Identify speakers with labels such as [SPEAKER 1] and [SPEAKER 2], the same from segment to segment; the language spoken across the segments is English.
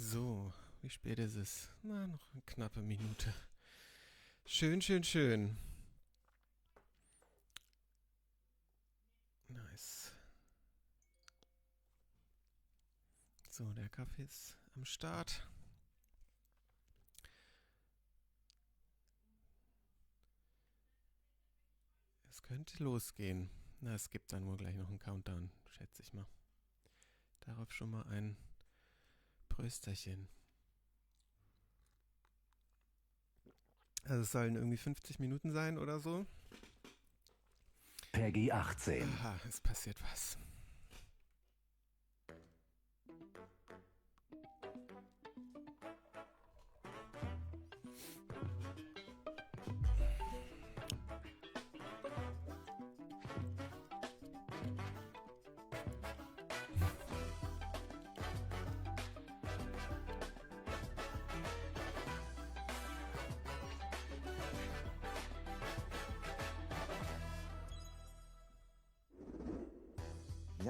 [SPEAKER 1] So, wie spät ist es? Na, noch eine knappe Minute. Schön, schön, schön. Nice. So, der Kaffee ist am Start. Es könnte losgehen. Na, es gibt dann wohl gleich noch einen Countdown, schätze ich mal. Darauf schon mal ein Prösterchen. Also es sollen irgendwie 50 Minuten sein oder so.
[SPEAKER 2] Peggy 18.
[SPEAKER 1] Aha, es passiert was.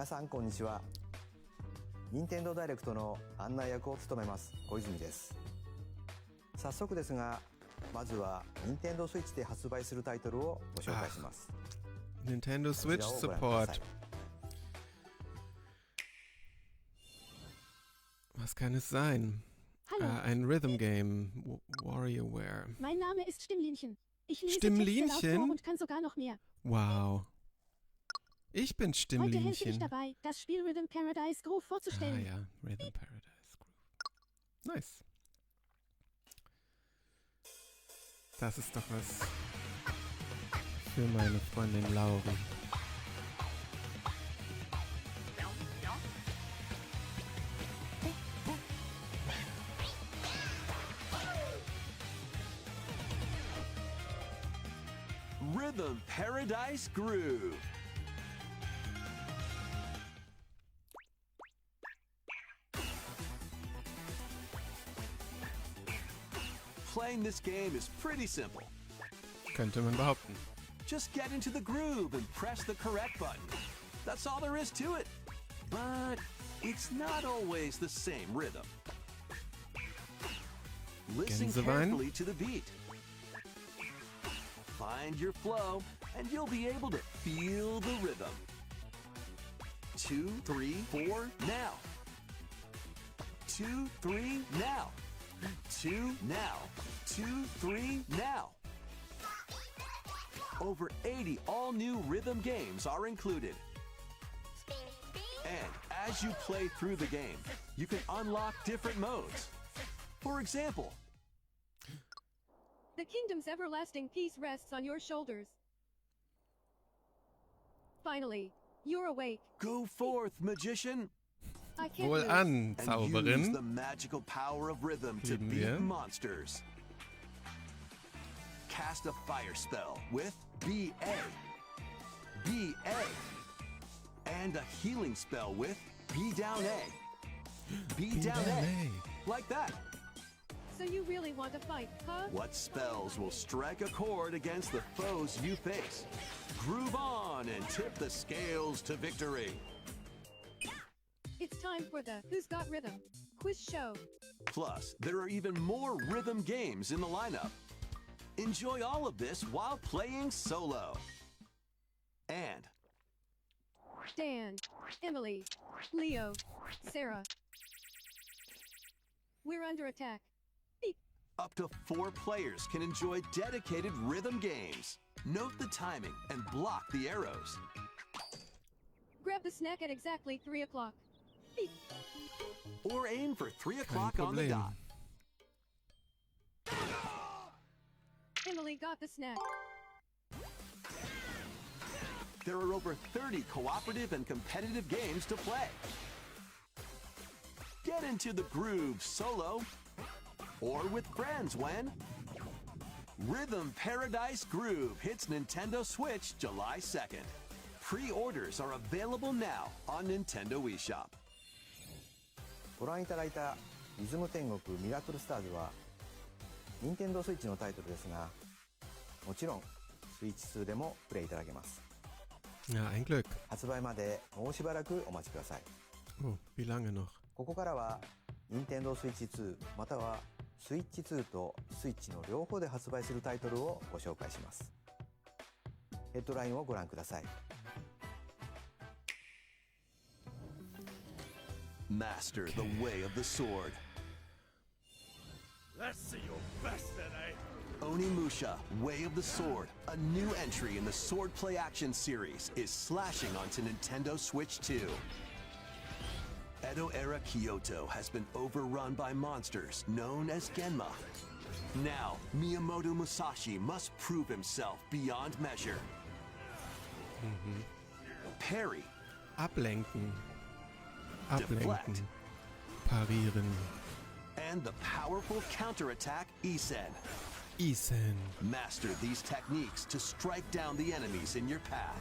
[SPEAKER 3] 皆さんこんにちは。任天堂ダイレクトの案内役を務めます小泉です。早速ですが、まずは任天堂スイッチで発売するタイトルをご紹介します。
[SPEAKER 1] Nintendo Switch Support. Was kann es sein?
[SPEAKER 4] Hallo.
[SPEAKER 1] Ein Rhythm Game. WarioWare.
[SPEAKER 4] Mein Name ist Stimmlinchen. Ich lese
[SPEAKER 1] Stimmlinchen?
[SPEAKER 4] Texte laut vor und kann sogar noch mehr.
[SPEAKER 1] Wow. Ich bin
[SPEAKER 4] Heute helfe ich
[SPEAKER 1] Stimmlinchen.
[SPEAKER 4] dabei, das Spiel Rhythm Paradise Groove vorzustellen.
[SPEAKER 1] Ah ja, Rhythm Paradise Groove. Nice. Das ist doch was für meine Freundin Lauri.
[SPEAKER 2] Rhythm Paradise Groove. Playing this game is pretty simple.
[SPEAKER 1] Könnte man behaupten.
[SPEAKER 2] Just get into the groove and press the correct button. That's all there is to it. But it's not always the same rhythm. Listen
[SPEAKER 1] Gänsewein?
[SPEAKER 2] carefully to the beat. Find your flow, and you'll be able to feel the rhythm. 2, 3, 4, now. 2, 3, now. 2, now. 2, 3, now. Over 80 all-new rhythm games are included. And as you play through the game, you can unlock different modes. For example,
[SPEAKER 4] The kingdom's everlasting peace rests on your shoulders. Finally, you're awake.
[SPEAKER 2] go forth, magician,
[SPEAKER 4] I can't lose.
[SPEAKER 1] Wohlan,
[SPEAKER 2] and use the
[SPEAKER 1] Zauberin.
[SPEAKER 2] magical power of rhythm to
[SPEAKER 1] Lieben
[SPEAKER 2] beat
[SPEAKER 1] wir.
[SPEAKER 2] monsters. Cast a fire spell with BA. BA. And a healing spell with B down A. B down A. Like that.
[SPEAKER 4] So you really want to fight, huh?
[SPEAKER 2] What spells will strike a chord against the foes you face? Groove on and tip the scales to victory.
[SPEAKER 4] It's time for the Who's Got Rhythm quiz show.
[SPEAKER 2] Plus, there are even more rhythm games in the lineup. Enjoy all of this while playing solo. And
[SPEAKER 4] Dan, Emily, Leo, Sarah. We're under attack. Beep.
[SPEAKER 2] up to 4 players can enjoy dedicated rhythm games. Note the timing and block the arrows.
[SPEAKER 4] Grab the snack at exactly 3 o'clock. Beep.
[SPEAKER 2] Or aim for 3
[SPEAKER 1] Kein
[SPEAKER 2] o'clock on the
[SPEAKER 1] Problem.
[SPEAKER 2] dot.
[SPEAKER 4] Emily got the snack.
[SPEAKER 2] There are over 30 cooperative and competitive games to play. Get into the groove solo or with friends when Rhythm Paradise Groove hits Nintendo Switch July 2nd. Pre-orders are available now on Nintendo eShop.
[SPEAKER 3] ご覧いただいたリズム天国ミラクルスターズは任天堂スイッチのタイトルですが、もちろんスイッチ2でもプレイいただけます。
[SPEAKER 1] Ja, ein Glück.
[SPEAKER 3] 発売までもうしばらくお待ちください。
[SPEAKER 1] Oh, wie lange noch?
[SPEAKER 3] ここからは Nintendo Switch 2またはスイッチ2とスイッチの両方で発売するタイトルをご紹介します。ヘッドラインをご覧ください。
[SPEAKER 2] Master the way of the sword.
[SPEAKER 5] Let's see your best today.
[SPEAKER 2] Onimusha, Way of the Sword, a new entry in the sword play action series, is slashing onto Nintendo Switch 2. Edo-era Kyoto has been overrun by monsters known as Genma. Now, Miyamoto Musashi must prove himself beyond measure. Parry,
[SPEAKER 1] Ablenken.
[SPEAKER 2] Deflect.
[SPEAKER 1] Ablenken. Parieren.
[SPEAKER 2] and the powerful counterattack Isen.
[SPEAKER 1] Isen.
[SPEAKER 2] Master these techniques to strike down the enemies in your path.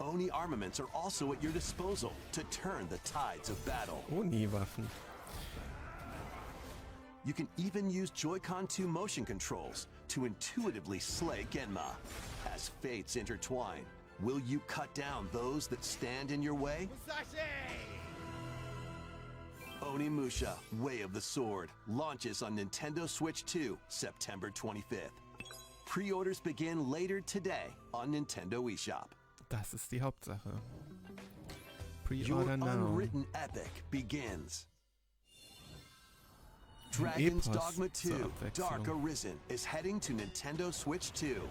[SPEAKER 2] Oni armaments are also at your disposal to turn the tides of battle.
[SPEAKER 1] Oni-Waffen.
[SPEAKER 2] You can even use Joy-Con 2 motion controls to intuitively slay Genma. As fates intertwine, will you cut down those that stand in your way? Onimusha, Way of the Sword, launches on Nintendo Switch 2, September 25th. Pre-orders begin later today on Nintendo eShop.
[SPEAKER 1] Das ist die Hauptsache.
[SPEAKER 2] Your
[SPEAKER 1] Pre-order now.
[SPEAKER 2] unwritten epic begins. Dragon's
[SPEAKER 1] Epos
[SPEAKER 2] Dogma
[SPEAKER 1] zur
[SPEAKER 2] 2,
[SPEAKER 1] Abwechslung.
[SPEAKER 2] Dark Arisen is heading to Nintendo Switch 2.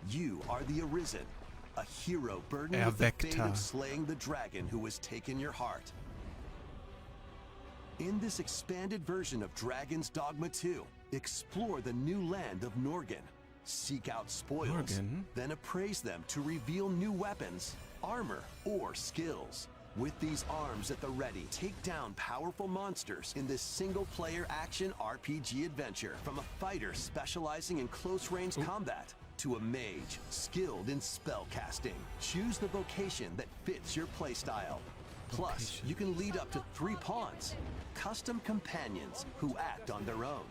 [SPEAKER 2] You are the Arisen, a hero burdened with the fate
[SPEAKER 1] Erweckter.
[SPEAKER 2] of slaying the dragon who has taken your heart. In this expanded version of Dragon's Dogma 2, explore the new land of Norgan. Seek out spoils,
[SPEAKER 1] Norgan?
[SPEAKER 2] then appraise them to reveal new weapons, armor, or skills. With these arms at the ready, take down powerful monsters in this single-player action RPG adventure. From a fighter specializing in close-range combat to a mage skilled in spell casting. Choose the vocation that fits your playstyle. Plus,
[SPEAKER 1] Vocation.
[SPEAKER 2] you can lead up to 3 pawns, custom companions who act on their own.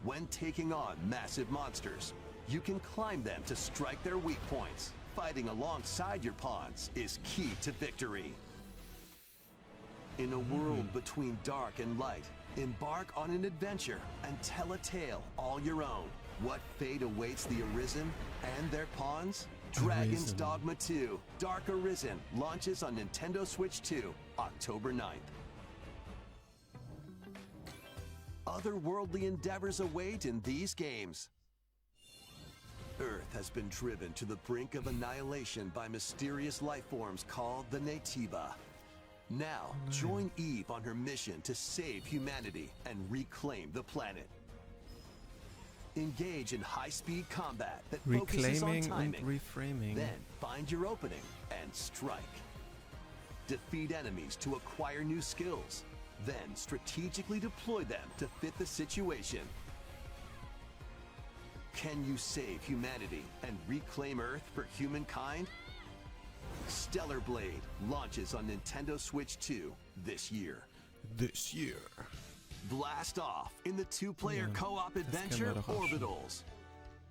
[SPEAKER 2] When taking on massive monsters, you can climb them to strike their weak points. Fighting alongside your pawns is key to victory. In a world between dark and light, embark on an adventure and tell a tale all your own. What fate awaits the Arisen and their pawns? Dragon's
[SPEAKER 1] Arisen.
[SPEAKER 2] Dogma 2, Dark Arisen, launches on Nintendo Switch 2, October 9th. Otherworldly endeavors await in these games. Earth has been driven to the brink of annihilation by mysterious life forms called the Natiba. Now, join Eve on her mission to save humanity and reclaim the planet. Engage in high-speed combat that focuses on
[SPEAKER 1] Reclaiming und
[SPEAKER 2] timing.
[SPEAKER 1] Reframing.
[SPEAKER 2] Then find your opening and strike. Defeat enemies to acquire new skills. Then strategically deploy them to fit the situation. Can you save humanity and reclaim Earth for humankind? Stellar Blade launches on Nintendo Switch 2 this year.
[SPEAKER 1] This year.
[SPEAKER 2] Blast off in the 2-player
[SPEAKER 1] Ja,
[SPEAKER 2] co-op
[SPEAKER 1] das kennen
[SPEAKER 2] adventure
[SPEAKER 1] wir doch auch schon.
[SPEAKER 2] Orbitals.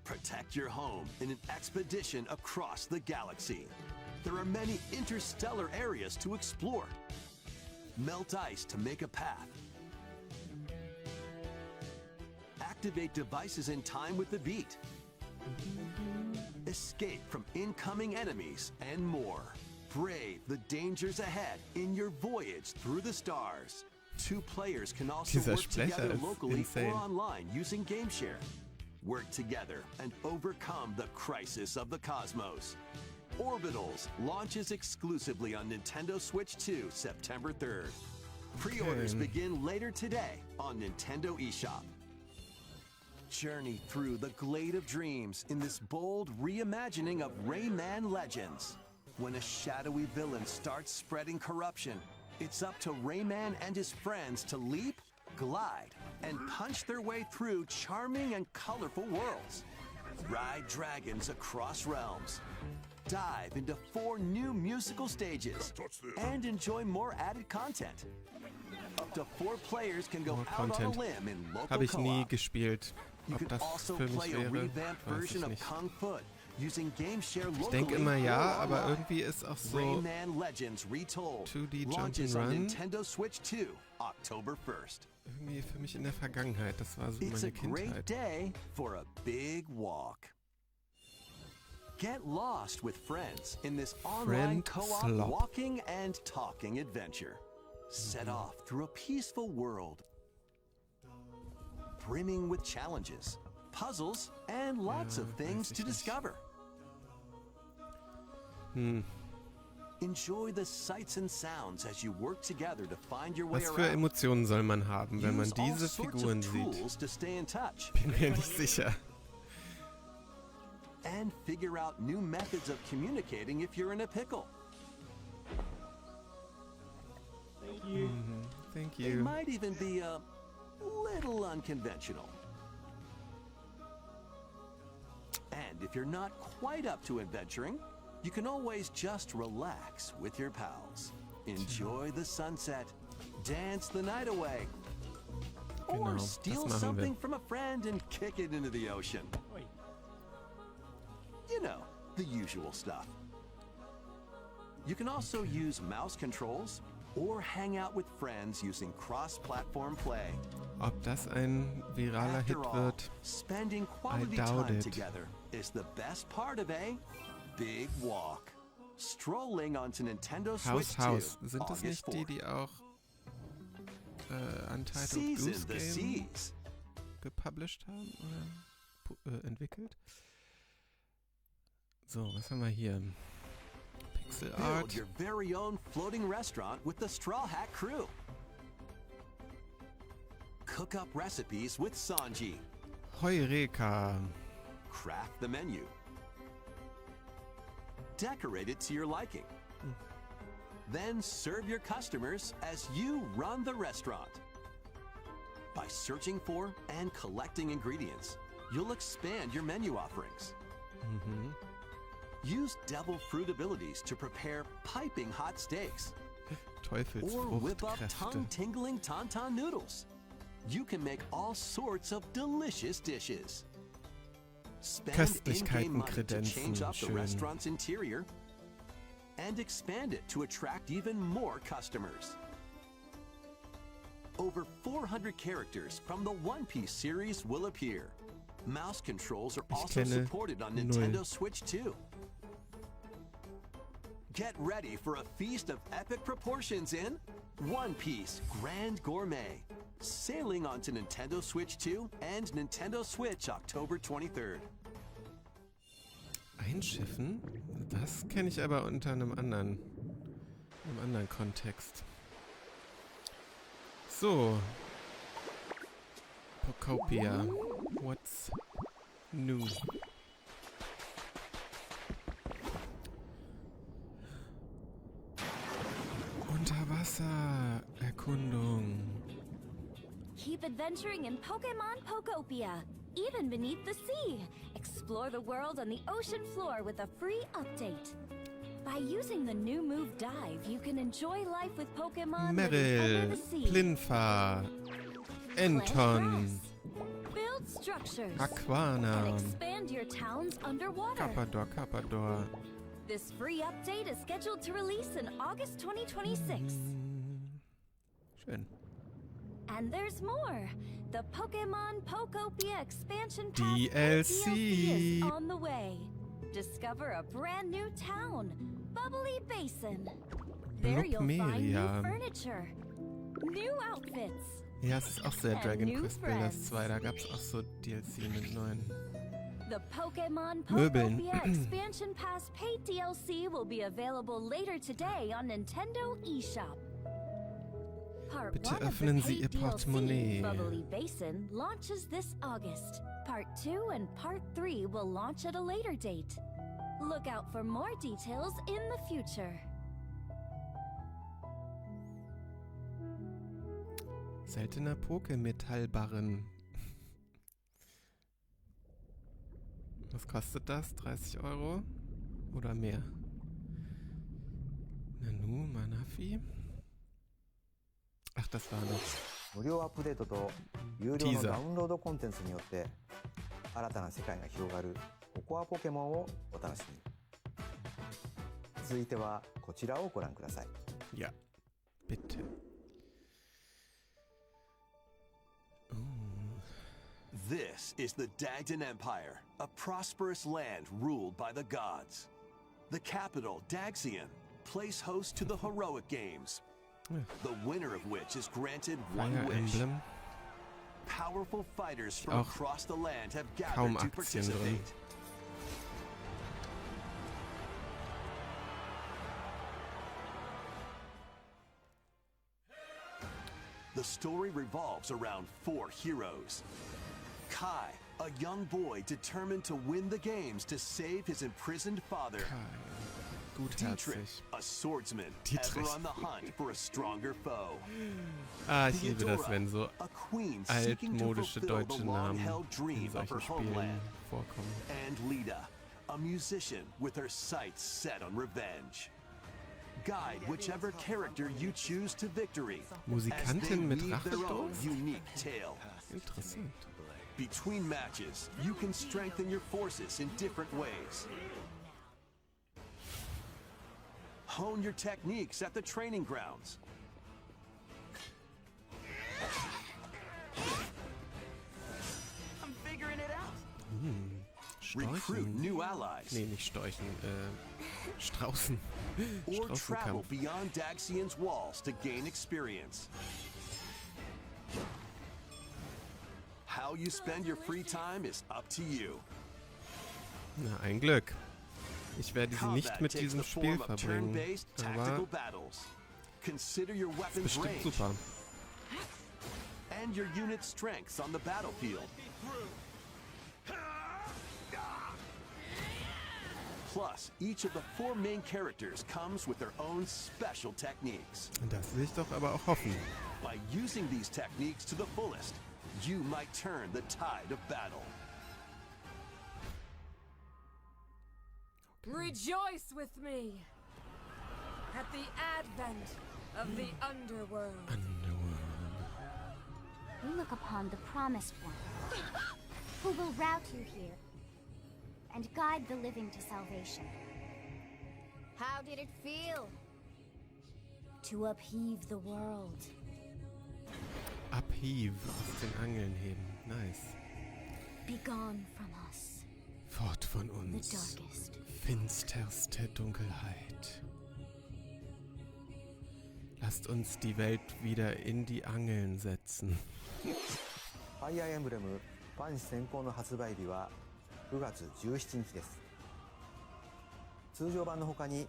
[SPEAKER 2] Protect your home in an expedition across the galaxy. There are many interstellar areas to explore. Melt ice to make a path. Activate devices in time with the beat. Escape from incoming enemies and more. Brave the dangers ahead in your voyage through the stars. 2 players can also
[SPEAKER 1] Dieser
[SPEAKER 2] work
[SPEAKER 1] Sprecher
[SPEAKER 2] together
[SPEAKER 1] ist
[SPEAKER 2] locally
[SPEAKER 1] insane.
[SPEAKER 2] or online using GameShare. Work together and overcome the crisis of the cosmos. Orbitals launches exclusively on Nintendo Switch 2, September 3rd. Pre-orders
[SPEAKER 1] Okay.
[SPEAKER 2] begin later today on Nintendo eShop. Journey through the Glade of Dreams in this bold reimagining of Rayman Legends. When a shadowy villain starts spreading corruption, it's up to Rayman and his friends to leap, glide, and punch their way through charming and colorful worlds. Ride dragons across realms. Dive into 4 new musical stages and enjoy more added content. Up to 4 players can go
[SPEAKER 1] More
[SPEAKER 2] out on a
[SPEAKER 1] content.
[SPEAKER 2] limb in local
[SPEAKER 1] Habe ich nie
[SPEAKER 2] co-op.
[SPEAKER 1] gespielt.
[SPEAKER 2] You
[SPEAKER 1] Ob
[SPEAKER 2] can
[SPEAKER 1] das
[SPEAKER 2] also
[SPEAKER 1] für mich
[SPEAKER 2] play a
[SPEAKER 1] wäre,
[SPEAKER 2] revamped
[SPEAKER 1] weiß
[SPEAKER 2] version
[SPEAKER 1] ich
[SPEAKER 2] of
[SPEAKER 1] nicht.
[SPEAKER 2] Kung Foot Using game share
[SPEAKER 1] Ich
[SPEAKER 2] locally
[SPEAKER 1] denke immer ja,
[SPEAKER 2] or
[SPEAKER 1] aber
[SPEAKER 2] online.
[SPEAKER 1] irgendwie ist auch so
[SPEAKER 2] Rayman Legends Retold
[SPEAKER 1] 2D
[SPEAKER 2] launches on
[SPEAKER 1] Jump'n'Run
[SPEAKER 2] Nintendo Switch 2, October 1st.
[SPEAKER 1] irgendwie für mich in der Vergangenheit. Das war so
[SPEAKER 2] It's a
[SPEAKER 1] meine
[SPEAKER 2] great
[SPEAKER 1] Kindheit.
[SPEAKER 2] day for a big walk. Get lost with friends in this online
[SPEAKER 1] Friend
[SPEAKER 2] co-op
[SPEAKER 1] slop.
[SPEAKER 2] walking and talking adventure. Set off through a peaceful world, brimming with challenges, puzzles, and lots
[SPEAKER 1] Ja,
[SPEAKER 2] of things
[SPEAKER 1] weiß
[SPEAKER 2] to
[SPEAKER 1] ich nicht.
[SPEAKER 2] discover. Enjoy the sights and sounds as you work together to find your way
[SPEAKER 1] Was für
[SPEAKER 2] around.
[SPEAKER 1] Emotionen soll man haben, wenn man
[SPEAKER 2] Use all
[SPEAKER 1] diese
[SPEAKER 2] sorts
[SPEAKER 1] Figuren
[SPEAKER 2] of
[SPEAKER 1] sieht?
[SPEAKER 2] tools to stay in touch
[SPEAKER 1] Bin mir nicht sicher.
[SPEAKER 2] and figure out new methods of communicating if you're in a pickle.
[SPEAKER 1] Thank
[SPEAKER 2] They
[SPEAKER 1] you.
[SPEAKER 2] might even be a little unconventional. And if you're not quite up to adventuring, you can always just relax with your pals. Enjoy the sunset, dance the night away,
[SPEAKER 1] Genau,
[SPEAKER 2] or
[SPEAKER 1] das
[SPEAKER 2] steal
[SPEAKER 1] machen wir.
[SPEAKER 2] something from a friend and kick it into the ocean. You know, the usual stuff. You can also use mouse controls or hang out with friends using cross-platform play.
[SPEAKER 1] Ob das ein viraler Hit
[SPEAKER 2] After all,
[SPEAKER 1] wird?
[SPEAKER 2] spending quality
[SPEAKER 1] doubt
[SPEAKER 2] time
[SPEAKER 1] it.
[SPEAKER 2] together is the best part of a big walk. Strolling onto Nintendo Switch 2,
[SPEAKER 1] Haus. Sind das
[SPEAKER 2] August
[SPEAKER 1] nicht die,
[SPEAKER 2] 4th.
[SPEAKER 1] die auch Untitled
[SPEAKER 2] Season
[SPEAKER 1] Goose
[SPEAKER 2] the
[SPEAKER 1] Game
[SPEAKER 2] Seas.
[SPEAKER 1] gepublished haben oder entwickelt? So, was haben wir hier? Pixel
[SPEAKER 2] Build
[SPEAKER 1] Art.
[SPEAKER 2] your very own floating restaurant with the Straw Hat crew. Cook up recipes with Sanji.
[SPEAKER 1] Heureka.
[SPEAKER 2] Craft the menu. Decorate it to your liking. Then serve your customers as you run the restaurant. By searching for and collecting ingredients, you'll expand your menu offerings. Use devil fruit abilities to prepare piping hot steaks or whip up
[SPEAKER 1] Teufelsfruchtkräfte.
[SPEAKER 2] tongue-tingling tauntaun noodles. You can make all sorts of delicious dishes. Spend in-game money to change up the
[SPEAKER 1] Schön.
[SPEAKER 2] restaurant's interior and expand it to attract even more customers. Over 400 characters from the One Piece series will appear. Mouse controls are also
[SPEAKER 1] kenne
[SPEAKER 2] supported on
[SPEAKER 1] null.
[SPEAKER 2] Nintendo Switch 2. Get ready for a feast of epic proportions in One Piece Grand Gourmet, sailing onto Nintendo Switch 2 and Nintendo Switch October 23rd.
[SPEAKER 1] Einschiffen? Das kenne ich aber unter einem anderen Kontext. So. Pokopia. What's new? Unterwasser-Erkundung.
[SPEAKER 6] Keep adventuring in Pokemon Pokopia, even beneath the sea. Explore the world on the ocean floor with a free update. By using the new move Dive, you can enjoy life with Pokemon living under
[SPEAKER 1] Meryl,
[SPEAKER 6] the sea.
[SPEAKER 1] Plinfa,
[SPEAKER 6] Plant
[SPEAKER 1] Anton,
[SPEAKER 6] grass, build structures,
[SPEAKER 1] Aquana,
[SPEAKER 6] and expand your towns underwater.
[SPEAKER 1] Carpador.
[SPEAKER 6] This free update is scheduled to release in August 2026.
[SPEAKER 1] Schön.
[SPEAKER 6] And there's more. The Pokemon Pokopia expansion pack
[SPEAKER 1] DLC.
[SPEAKER 6] is on the way. Discover a brand new town, Bubbly Basin. There you'll find new
[SPEAKER 1] Blubmeria.
[SPEAKER 6] furniture, new outfits,
[SPEAKER 1] Ja, es ist auch sehr
[SPEAKER 6] And
[SPEAKER 1] Dragon
[SPEAKER 6] new
[SPEAKER 1] Quest Builders
[SPEAKER 6] friends.
[SPEAKER 1] 2. Da gab es auch so DLC mit neuen.
[SPEAKER 6] The Pokemon
[SPEAKER 1] Möbeln.
[SPEAKER 6] Pokopia expansion pass paid DLC will be available later today on Nintendo eShop. Part
[SPEAKER 1] Bitte
[SPEAKER 6] 1 of the
[SPEAKER 1] öffnen Sie
[SPEAKER 6] paid
[SPEAKER 1] Ihr Portemonnaie.
[SPEAKER 6] DLC, Bubbly Basin, launches this August. Part 2 and Part 3 will launch at a later date. Look out for more details in the future.
[SPEAKER 1] Seltener Pokemetallbarren. Was kostet das? 30 € oder mehr? Nanu, Manafi? Ach, das war noch.
[SPEAKER 3] 無料アップデートと有料の
[SPEAKER 1] Teaser
[SPEAKER 3] ダウンロードコンテンツによって新たな世界が広がるおこわポケモンをお楽しみに。続いてはこちらをご覧ください。
[SPEAKER 1] Ja, bitte.
[SPEAKER 2] This is the Dagdan Empire, a prosperous land ruled by the gods. The capital, Daxian, plays host to the heroic games, the winner of which is granted one
[SPEAKER 1] Fire
[SPEAKER 2] wish.
[SPEAKER 1] Emblem.
[SPEAKER 2] Powerful fighters from
[SPEAKER 1] Auch
[SPEAKER 2] across the land have
[SPEAKER 1] kaum
[SPEAKER 2] gathered to
[SPEAKER 1] Aktien drin.
[SPEAKER 2] participate. The story revolves around 4 heroes. Kai, a young boy determined to win the games to save his imprisoned father. Dietrich,
[SPEAKER 1] Gutherzig.
[SPEAKER 2] a swordsman,
[SPEAKER 1] Dietrich.
[SPEAKER 2] ever on the hunt for a stronger foe.
[SPEAKER 1] Ah, ich liebe das, wenn so
[SPEAKER 2] a queen seeking to
[SPEAKER 1] altmodische
[SPEAKER 2] fulfill the
[SPEAKER 1] deutsche Namen
[SPEAKER 2] long-held
[SPEAKER 1] in
[SPEAKER 2] dream of her
[SPEAKER 1] solchen Spielen
[SPEAKER 2] homeland.
[SPEAKER 1] vorkommen.
[SPEAKER 2] And Lita, a musician with her sights set on revenge. Guide whichever character you choose to victory as they
[SPEAKER 1] Musikantin mit
[SPEAKER 2] weave their own
[SPEAKER 1] Rachedurst?
[SPEAKER 2] unique tale.
[SPEAKER 1] Interessant.
[SPEAKER 2] Between matches, you can strengthen your forces in different ways. Hone your techniques at the training grounds.
[SPEAKER 5] I'm figuring it out.
[SPEAKER 2] Recruit
[SPEAKER 1] Storchen.
[SPEAKER 2] new allies.
[SPEAKER 1] Nee, nicht Storchen. Straußen.
[SPEAKER 2] Or travel
[SPEAKER 1] Straußenkampf.
[SPEAKER 2] beyond Daxian's walls to gain experience. How you spend your free time is up to you.
[SPEAKER 1] Na, ein Glück. Ich werde sie nicht
[SPEAKER 2] Combat
[SPEAKER 1] mit
[SPEAKER 2] takes
[SPEAKER 1] diesem
[SPEAKER 2] the
[SPEAKER 1] Spiel
[SPEAKER 2] form of
[SPEAKER 1] verbringen,
[SPEAKER 2] turn-based tactical
[SPEAKER 1] aber
[SPEAKER 2] battles. Consider your weapon's
[SPEAKER 1] bestimmt
[SPEAKER 2] range
[SPEAKER 1] super.
[SPEAKER 2] and your unit's strengths on the battlefield. Plus, each of the 4 main characters comes with their own special techniques.
[SPEAKER 1] Das will ich doch aber auch hoffen.
[SPEAKER 2] By using these techniques to the fullest, you might turn the tide of battle.
[SPEAKER 7] Rejoice with me at the advent of the underworld.
[SPEAKER 6] We look upon the Promised One, who will route you here and guide the living to salvation. How did it feel to upheave the world?
[SPEAKER 1] Abhieb, aus den Angeln heben. Nice.
[SPEAKER 6] Be gone from us,
[SPEAKER 1] Fort von
[SPEAKER 6] the
[SPEAKER 1] uns.
[SPEAKER 6] darkest.
[SPEAKER 1] Finsterste Dunkelheit. Lasst uns die Welt wieder in die Angeln setzen.
[SPEAKER 3] ファイアーエンブレムファン先行の発売日は9月17日です。通常版の他に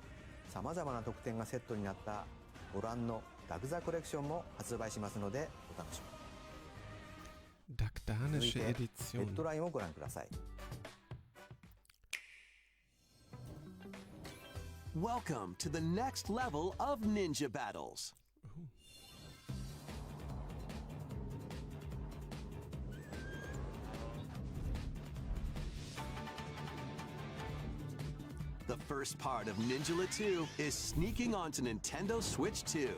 [SPEAKER 3] さまざまな特典がセットになったご覧のダグザコレクションも発売しますのでお楽しみに。続い
[SPEAKER 1] Dakdanische
[SPEAKER 3] てレッ
[SPEAKER 1] Edition.
[SPEAKER 3] ドラインをご覧ください。
[SPEAKER 2] Welcome to the next level of ninja battles. The first part of Ninjala 2 is sneaking onto Nintendo Switch 2.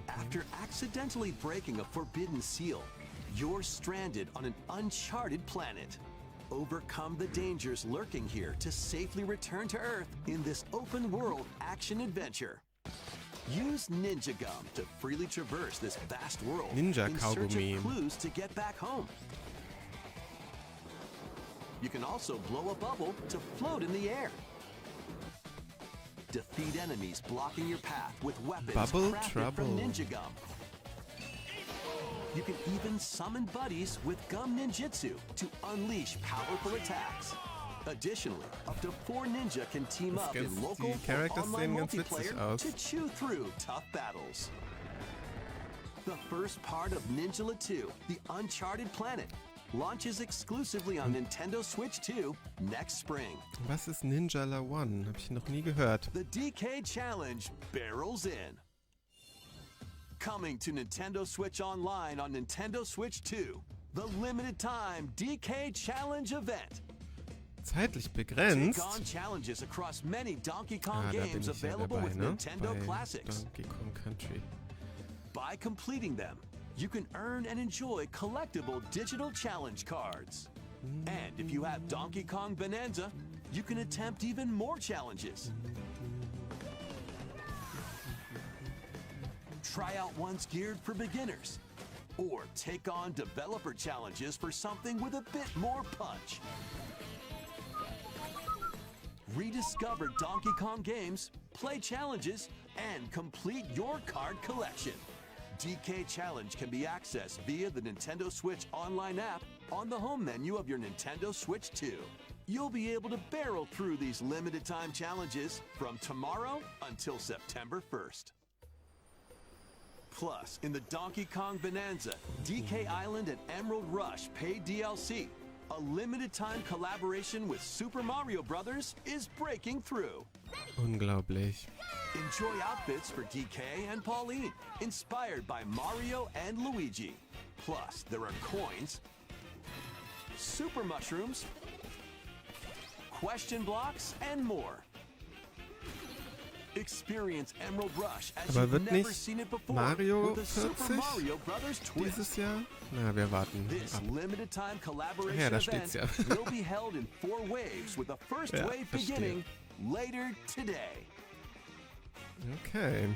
[SPEAKER 2] After accidentally breaking a forbidden seal, you're stranded on an uncharted planet. Overcome the dangers lurking here to safely return to Earth in this open-world action-adventure. Use Ninja Gum to freely traverse this vast world
[SPEAKER 1] Ninja
[SPEAKER 2] in search
[SPEAKER 1] Kaugummi.
[SPEAKER 2] of clues to get back home. You can also blow a bubble to float in the air. Defeat enemies blocking your path with weapons
[SPEAKER 1] Bubble
[SPEAKER 2] crafted
[SPEAKER 1] trouble.
[SPEAKER 2] from Ninja Gum. You can even summon buddies with Gum Ninjutsu to unleash powerful attacks. Additionally, up to 4 ninja can team up in local
[SPEAKER 1] die
[SPEAKER 2] or
[SPEAKER 1] Characters
[SPEAKER 2] online
[SPEAKER 1] sehen ganz witzig
[SPEAKER 2] multiplayer
[SPEAKER 1] aus.
[SPEAKER 2] to chew through tough battles. The first part of Ninjala 2, The Uncharted Planet, launches exclusively on Nintendo Switch 2 next spring.
[SPEAKER 1] Was ist Ninjala One? Hab ich noch nie gehört.
[SPEAKER 2] The DK Challenge barrels in. Coming to Nintendo Switch Online on Nintendo Switch 2, the limited time DK Challenge event.
[SPEAKER 1] Zeitlich
[SPEAKER 2] Take
[SPEAKER 1] begrenzt.
[SPEAKER 2] on challenges across many Donkey Kong
[SPEAKER 1] Da bin
[SPEAKER 2] games
[SPEAKER 1] ich ja
[SPEAKER 2] available
[SPEAKER 1] dabei,
[SPEAKER 2] with
[SPEAKER 1] ne?
[SPEAKER 2] Nintendo
[SPEAKER 1] Bei
[SPEAKER 2] Classics.
[SPEAKER 1] Donkey Kong Country.
[SPEAKER 2] By completing them, you can earn and enjoy collectible digital challenge cards. And if you have Donkey Kong Bonanza, you can attempt even more challenges. Try out ones geared for beginners, or take on developer challenges for something with a bit more punch. Rediscover Donkey Kong games, play challenges, and complete your card collection. DK Challenge can be accessed via the Nintendo Switch online app on the home menu of your Nintendo Switch 2. You'll be able to barrel through these limited time challenges from tomorrow until September 1st. Plus, in the Donkey Kong Bonanza, DK Island and Emerald Rush paid DLC, a limited time collaboration with Super Mario Bros. Is breaking through.
[SPEAKER 1] Unglaublich.
[SPEAKER 2] Enjoy outfits for DK and Pauline, inspired by Mario and Luigi. Plus, there are coins, super mushrooms, question blocks, and more. Experience Emerald Rush as
[SPEAKER 1] Aber
[SPEAKER 2] you've
[SPEAKER 1] wird
[SPEAKER 2] never
[SPEAKER 1] nicht
[SPEAKER 2] seen it before
[SPEAKER 1] Mario
[SPEAKER 2] with a Super
[SPEAKER 1] 40
[SPEAKER 2] Mario Bros. Twist.
[SPEAKER 1] dieses Jahr? Na, wir warten
[SPEAKER 2] This
[SPEAKER 1] ab.
[SPEAKER 2] limited time collaboration
[SPEAKER 1] Ja, da
[SPEAKER 2] event
[SPEAKER 1] steht's ja.
[SPEAKER 2] will be held in 4 waves, with the first
[SPEAKER 1] Ja,
[SPEAKER 2] wave
[SPEAKER 1] verstehe.
[SPEAKER 2] beginning later today.
[SPEAKER 1] Okay.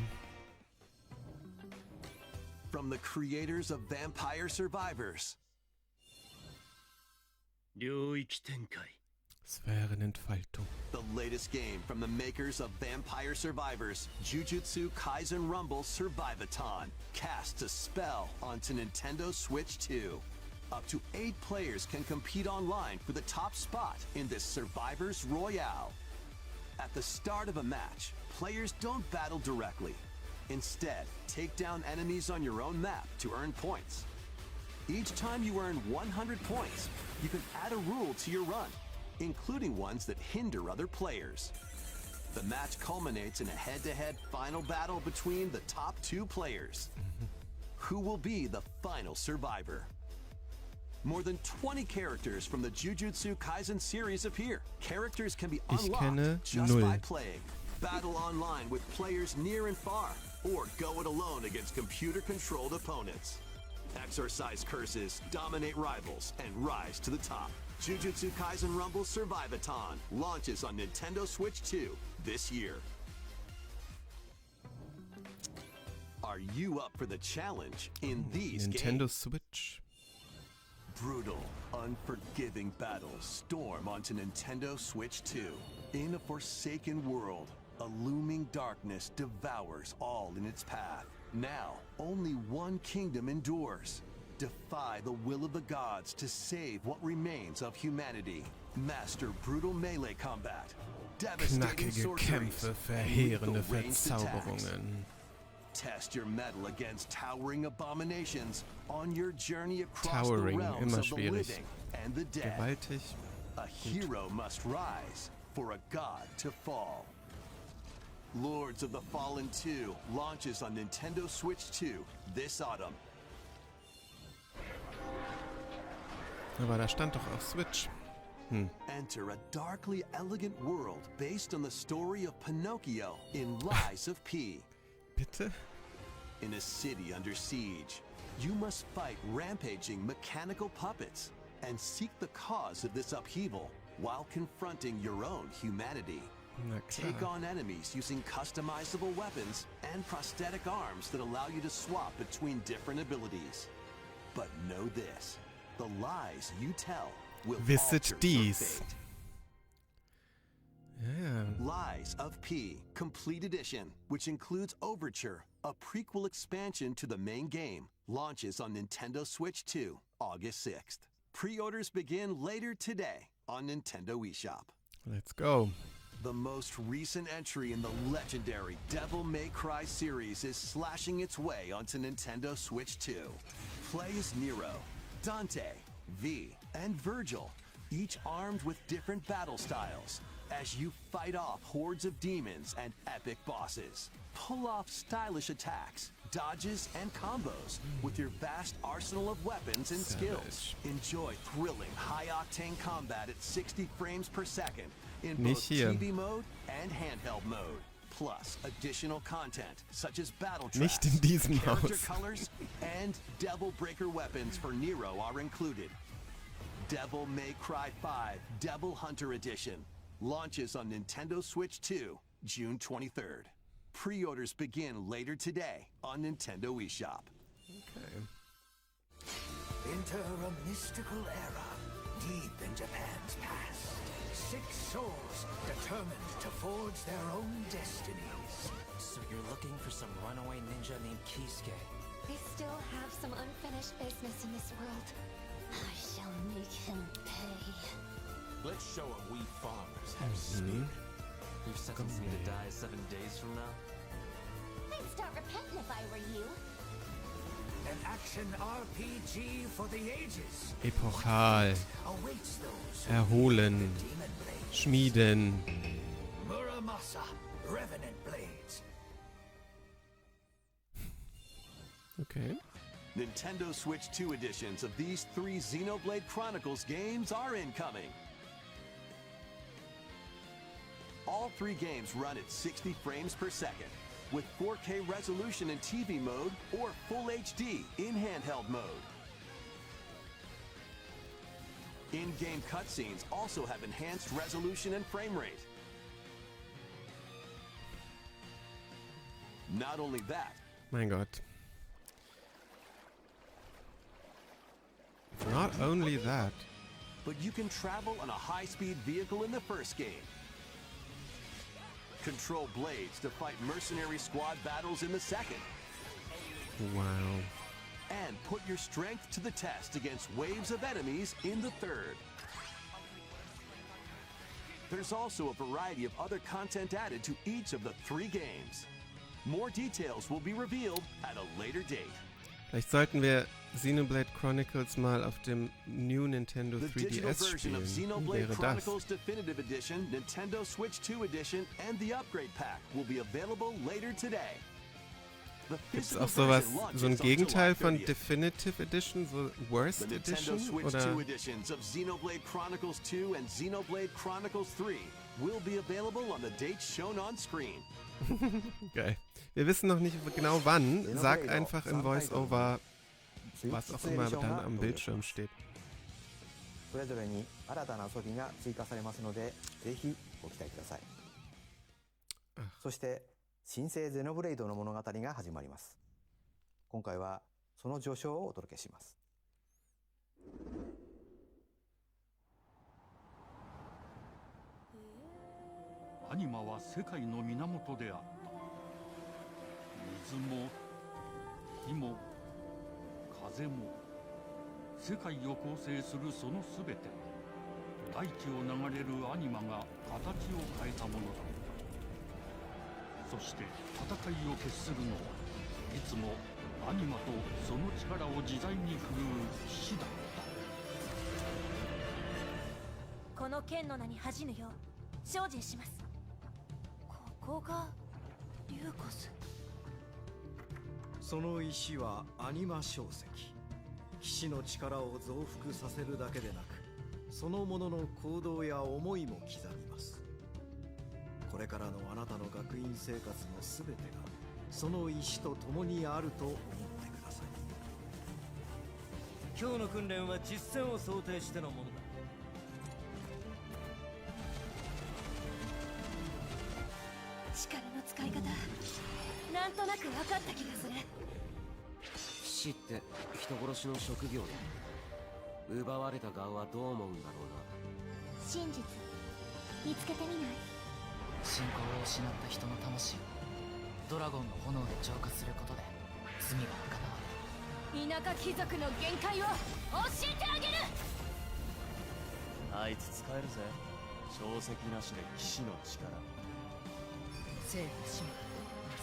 [SPEAKER 2] From the creators of Vampire Survivors,
[SPEAKER 5] 領域展開
[SPEAKER 1] Sphärenentfaltung.
[SPEAKER 2] the latest game from the makers of Vampire Survivors, Jujutsu Kaisen Rumble Survivathon, casts a spell onto Nintendo Switch 2. Up to 8 players can compete online for the top spot in this Survivors Royale. At the start of a match, players don't battle directly. Instead, take down enemies on your own map to earn points. Each time you earn 100 points, you can add a rule to your run, including ones that hinder other players. The match culminates in a head-to-head final battle between the top 2 players. Who will be the final survivor? More than 20 characters from the Jujutsu Kaisen series appear. Characters can be
[SPEAKER 1] Ich kenne
[SPEAKER 2] unlocked just
[SPEAKER 1] 0.
[SPEAKER 2] by playing. Battle online with players near and far, or go it alone against computer-controlled opponents. Exorcise curses, dominate rivals, and rise to the top. Jujutsu Kaisen Rumble Survivathon launches on Nintendo Switch 2 this year. Are you up for the challenge in these
[SPEAKER 1] Nintendo
[SPEAKER 2] games?
[SPEAKER 1] Switch.
[SPEAKER 2] Brutal, unforgiving battles storm onto Nintendo Switch 2. In a forsaken world, a looming darkness devours all in its path. Now, only one kingdom endures. Defy the will of the gods to save what remains of humanity. Master brutal melee combat, devastating
[SPEAKER 1] Knackige
[SPEAKER 2] sorceries,
[SPEAKER 1] Kämpfe,
[SPEAKER 2] and
[SPEAKER 1] verheerende
[SPEAKER 2] lethal ranged attacks.
[SPEAKER 1] Verzauberungen.
[SPEAKER 2] Test your mettle against towering abominations on your journey across
[SPEAKER 1] Towering,
[SPEAKER 2] the realms
[SPEAKER 1] immer
[SPEAKER 2] of the
[SPEAKER 1] schwierig.
[SPEAKER 2] living and the dead.
[SPEAKER 1] Gewaltig.
[SPEAKER 2] A hero must rise for a god to fall. Lords of the Fallen 2 launches on Nintendo Switch 2 this autumn.
[SPEAKER 1] Aber da stand doch auf Switch.
[SPEAKER 2] Enter a darkly elegant world based on the story of Pinocchio in Lies of P.
[SPEAKER 1] Bitte?
[SPEAKER 2] In a city under siege, you must fight rampaging mechanical puppets and seek the cause of this upheaval while confronting your own humanity.
[SPEAKER 1] Na
[SPEAKER 2] Take
[SPEAKER 1] klar.
[SPEAKER 2] on enemies using customizable weapons and prosthetic arms that allow you to swap between different abilities. But know this, the lies you tell will
[SPEAKER 1] Wisset
[SPEAKER 2] alter your
[SPEAKER 1] dies.
[SPEAKER 2] fate.
[SPEAKER 1] Ja,
[SPEAKER 2] Lies of P Complete Edition, which includes Overture, a prequel expansion to the main game, launches on Nintendo Switch 2, August 6th. Pre-orders begin later today on Nintendo eShop.
[SPEAKER 1] let's go.
[SPEAKER 2] The most recent entry in the legendary Devil May Cry series is slashing its way onto Nintendo Switch 2. Play as Nero, Dante, V, and Virgil, each armed with different battle styles, as you fight off hordes of demons and epic bosses. Pull off stylish attacks, dodges, and combos with your vast arsenal of weapons and skills. Enjoy thrilling, high-octane combat at 60 frames per second in both
[SPEAKER 1] Nicht hier.
[SPEAKER 2] TV mode and handheld mode. Plus, additional content such as battle
[SPEAKER 1] Nicht
[SPEAKER 2] tracks,
[SPEAKER 1] in diesem
[SPEAKER 2] character
[SPEAKER 1] Haus.
[SPEAKER 2] colors, and Devil Breaker weapons for Nero are included. Devil May Cry 5 Devil Hunter Edition launches on Nintendo Switch 2, June 23rd. Pre-orders begin later today on Nintendo eShop.
[SPEAKER 1] Okay.
[SPEAKER 8] Enter a mystical era deep in Japan's past. 6 souls determined to forge their own destinies.
[SPEAKER 9] So you're looking for some runaway ninja named Kisuke?
[SPEAKER 10] I still have some unfinished business in this world. I shall make him pay.
[SPEAKER 9] Let's show him we farmers have speed.
[SPEAKER 5] You're sentencing me to die 7 days from now?
[SPEAKER 10] I'd start repenting if I were you.
[SPEAKER 8] An action RPG for the ages.
[SPEAKER 1] Epochal.
[SPEAKER 8] Awaits those who
[SPEAKER 1] Erholen.
[SPEAKER 8] wield the demon blades.
[SPEAKER 1] Schmieden.
[SPEAKER 8] Muramasa, Revenant Blades.
[SPEAKER 1] Okay.
[SPEAKER 2] Nintendo Switch 2 editions of these 3 Xenoblade Chronicles games are incoming. All 3 games run at 60 frames per second, with 4K resolution in TV mode or Full HD in handheld mode. In-game cutscenes also have enhanced resolution and frame rate. Not only that,
[SPEAKER 1] Mein Gott. Not only that.
[SPEAKER 2] but you can travel on a high-speed vehicle in the first game. Control blades to fight mercenary squad battles in the second.
[SPEAKER 1] Wow.
[SPEAKER 2] And put your strength to the test against waves of enemies in the third. There's also a variety of other content added to each of the 3 games. More details will be revealed at a later date.
[SPEAKER 1] Vielleicht sollten wir Xenoblade Chronicles mal auf dem New Nintendo
[SPEAKER 2] The digital
[SPEAKER 1] 3DS
[SPEAKER 2] version of
[SPEAKER 1] spielen. Wie
[SPEAKER 2] Xenoblade
[SPEAKER 1] wäre das?
[SPEAKER 2] Chronicles Definitive Edition, Nintendo Switch 2 Edition, and the Upgrade Pack will be available later today. The
[SPEAKER 1] Gibt's
[SPEAKER 2] physical
[SPEAKER 1] auch sowas,
[SPEAKER 2] version launches
[SPEAKER 1] so ein
[SPEAKER 2] on
[SPEAKER 1] Gegenteil
[SPEAKER 2] July
[SPEAKER 1] von
[SPEAKER 2] 30th.
[SPEAKER 1] Definitive Edition, so Worst
[SPEAKER 2] The Nintendo
[SPEAKER 1] Edition?
[SPEAKER 2] Switch
[SPEAKER 1] Oder
[SPEAKER 2] 2 editions of Xenoblade Chronicles 2 and Xenoblade Chronicles 3 will be available on the dates shown on screen.
[SPEAKER 1] geil. Wir wissen noch nicht genau wann. Sag einfach im Voice-Over, was auch immer dann am Bildschirm steht.
[SPEAKER 3] それぞれに新たな遊びが追加されますので、ぜひご期待ください。そして新生ゼノブレイドの物語が始まります。今回はその序章をお届けします。
[SPEAKER 11] アニマは世界の源であった。水も火も風も世界を構成するそのすべては大地を流れるアニマが形を変えたものだった。そして戦いを決するのはいつもアニマとその力を自在に振るう騎士だった。
[SPEAKER 6] この剣の名に恥じぬよう精進します。ここがリューコス。
[SPEAKER 12] その石はアニマ小石。騎士の力を増幅させるだけでなく、そのものの行動や思いも刻みます。これからのあなたの学院生活のすべてがその石と共にあると思ってください。
[SPEAKER 5] 今日の訓練は実戦を想定してのものだ。
[SPEAKER 6] 力の使い方なんとなく分かった気がする。
[SPEAKER 9] 騎士って人殺しの職業だ。奪われた側はどう思うんだろうな。
[SPEAKER 10] 真実見つけてみない？
[SPEAKER 13] 信仰を失った人の魂をドラゴンの炎で浄化することで罪が賄われ
[SPEAKER 6] 田舎貴族の限界を教えてあげる。
[SPEAKER 5] あいつ使えるぜ。小石なしで騎士の力。
[SPEAKER 7] 生と死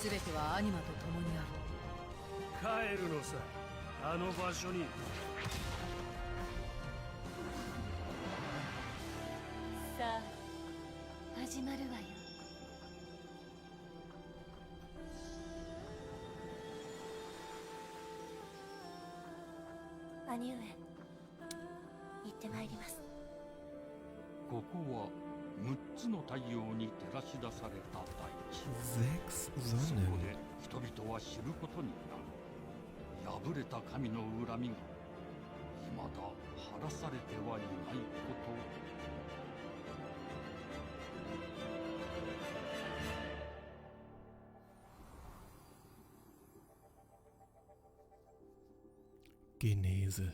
[SPEAKER 7] 全てはアニマと共にある。
[SPEAKER 5] 帰るのさ、あの場所に。
[SPEAKER 6] さあ始まるわよ。兄上、行ってまいります。
[SPEAKER 11] ここは6つの太陽に照らし出された大地。そこで人々は知ることになる。破れた神の恨みが未だ晴らされてはいないこと。
[SPEAKER 1] Genese.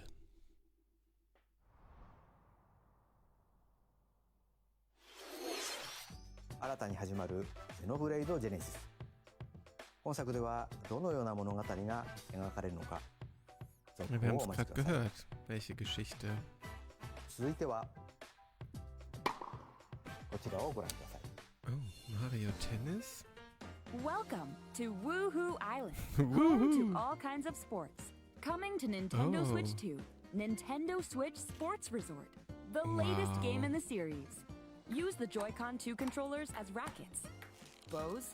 [SPEAKER 3] 新たに始まるゼノブレイドジェネシス。本作ではどのような物語が描かれるのか。
[SPEAKER 1] Wir haben es gerade gehört. Welche Geschichte?
[SPEAKER 3] 続いてはこちらをご覧ください。
[SPEAKER 1] Oh, Mario Tennis?
[SPEAKER 6] Welcome to Woohoo Island, home to all kinds of sports. Coming to Nintendo Switch 2, Nintendo Switch Sports Resort, the latest game in the series. Use the Joy-Con 2 controllers as rackets, bows,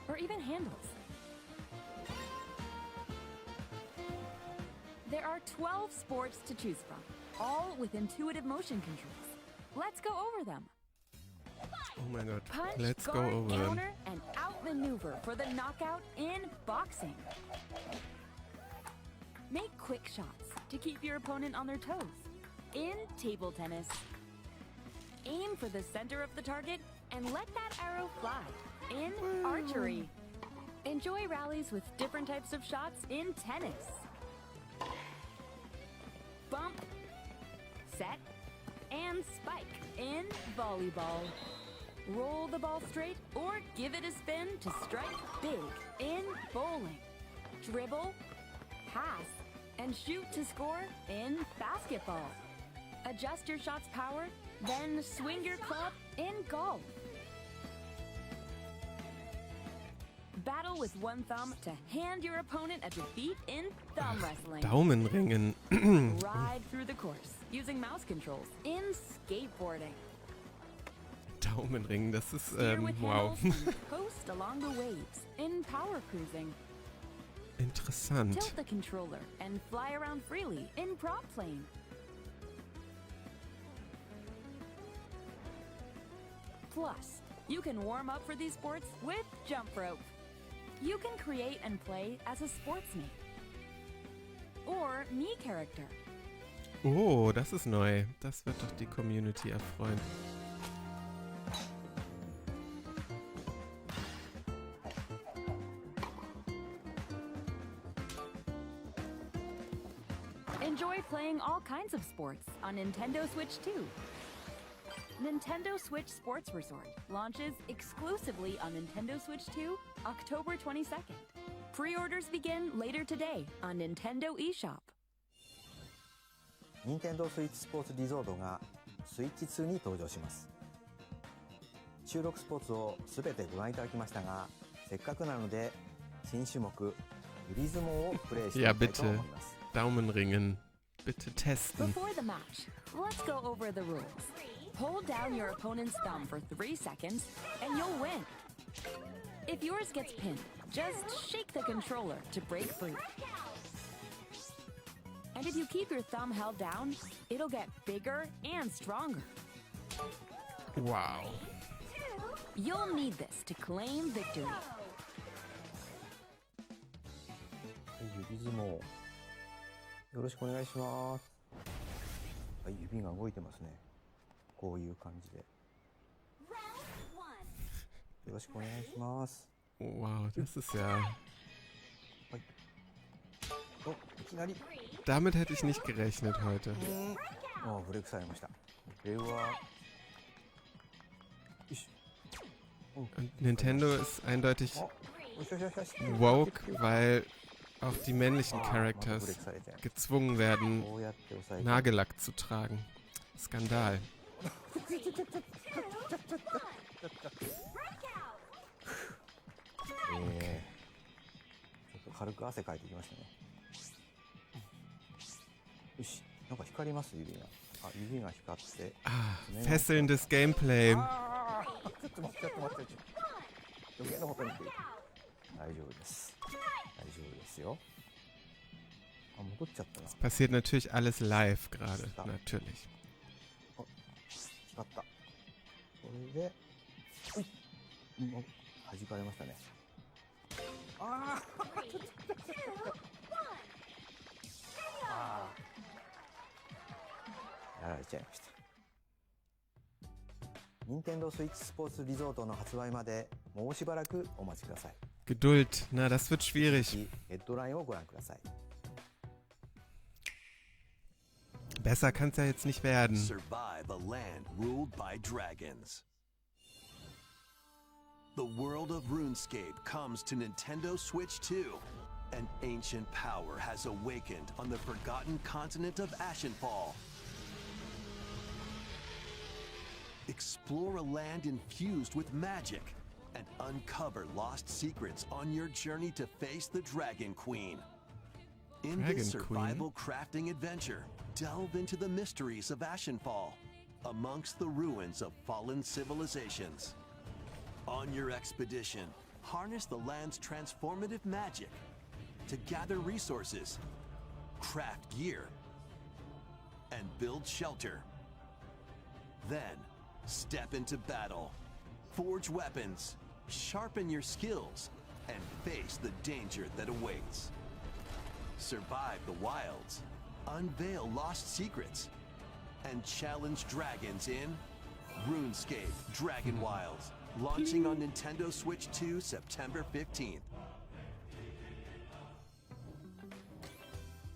[SPEAKER 6] or even handles. There are 12 sports to choose from, all with intuitive motion controls. Let's go over them.
[SPEAKER 1] Oh my god,
[SPEAKER 6] Punch,
[SPEAKER 1] let's go
[SPEAKER 6] guard,
[SPEAKER 1] over them.
[SPEAKER 6] counter, and outmaneuver for the knockout in boxing. Make quick shots to keep your opponent on their toes. In table tennis, aim for the center of the target and let that arrow fly. In archery, enjoy rallies with different types of shots in tennis. Bump, set, and spike in volleyball. Roll the ball straight or give it a spin to strike big in bowling. Dribble, pass, and shoot to score in basketball. Adjust your shot's power, then swing your club in golf. Battle with one thumb to hand your opponent a defeat in thumb wrestling.
[SPEAKER 1] Daumenringen.
[SPEAKER 6] Ride through the course using mouse controls in skateboarding.
[SPEAKER 1] Daumenringen, das ist,
[SPEAKER 6] Steer with
[SPEAKER 1] wow.
[SPEAKER 6] handles and coast along the waves in power cruising.
[SPEAKER 1] Interessant.
[SPEAKER 6] Tilt the controller and fly around freely in prop plane. Plus, you can warm up for these sports with jump rope. You can create and play as a sportsmate or Mii character.
[SPEAKER 1] Oh, das ist neu. Das wird doch die Community erfreuen.
[SPEAKER 6] Enjoy playing all kinds of sports on Nintendo Switch 2. Nintendo Switch Sports Resort launches exclusively on Nintendo Switch 2, October 22nd. Pre-orders begin later today on Nintendo eShop.
[SPEAKER 3] Nintendo Switch スポーツリゾートがスイッチ2に登場します。収録スポーツをすべてご覧いただきましたが、せっかくなので新種目グリズモをプレイしてみたいと思います。
[SPEAKER 1] Daumenringen. Bitte testen.
[SPEAKER 6] Before the match, let's go over the rules. Hold down your opponent's thumb for 3 seconds, and you'll win. If yours gets pinned, just shake the controller to break free. And if you keep your thumb held down, it'll get bigger and stronger.
[SPEAKER 1] Wow.
[SPEAKER 6] You'll need this to claim victory.
[SPEAKER 3] 指相撲よろしくお願いします。はい、指が動いてますね。こういう感じで。よろしくお願いします。
[SPEAKER 1] Wow, das ist ja...
[SPEAKER 3] はい。お、いきなり。
[SPEAKER 1] Damit hätte ich nicht gerechnet heute.
[SPEAKER 3] あ、ブレイクされました。これは。よし。
[SPEAKER 1] Und Nintendo ist eindeutig woke, weil auch die männlichen Characters gezwungen werden, Nagellack zu tragen. Skandal.
[SPEAKER 3] Okay. 軽く汗かいてきましたね。よし、なんか光ります指が。あ、指が光って。
[SPEAKER 1] Fesselndes Gameplay.
[SPEAKER 3] ちょっと待って。余計なことにっていい。大丈夫です。大丈夫ですよ。あ、戻っちゃったな。
[SPEAKER 1] Es passiert natürlich alles live gerade. Natürlich.
[SPEAKER 3] あ、光った。これで、弾かれましたね。ああ。られちゃいました。任天堂スイッチスポーツリゾートの発売までもうしばらくお待ちください。
[SPEAKER 1] Geduld, na, das wird schwierig.
[SPEAKER 3] ヘッドラインをご覧ください。
[SPEAKER 1] Besser kann's ja jetzt nicht werden.
[SPEAKER 2] Survive a land ruled by dragons. The world of RuneScape comes to Nintendo Switch 2. An ancient power has awakened on the forgotten continent of Ashenfall. Explore a land infused with magic and uncover lost secrets on your journey to face the Dragon Queen. In this survival crafting adventure, delve into the mysteries of Ashenfall, amongst the ruins of fallen civilizations. On your expedition, harness the land's transformative magic to gather resources, craft gear, and build shelter. Then, step into battle, forge weapons, sharpen your skills, and face the danger that awaits. Survive the wilds, unveil lost secrets, and challenge dragons in RuneScape Dragon Wilds, launching on Nintendo Switch 2 September 15th.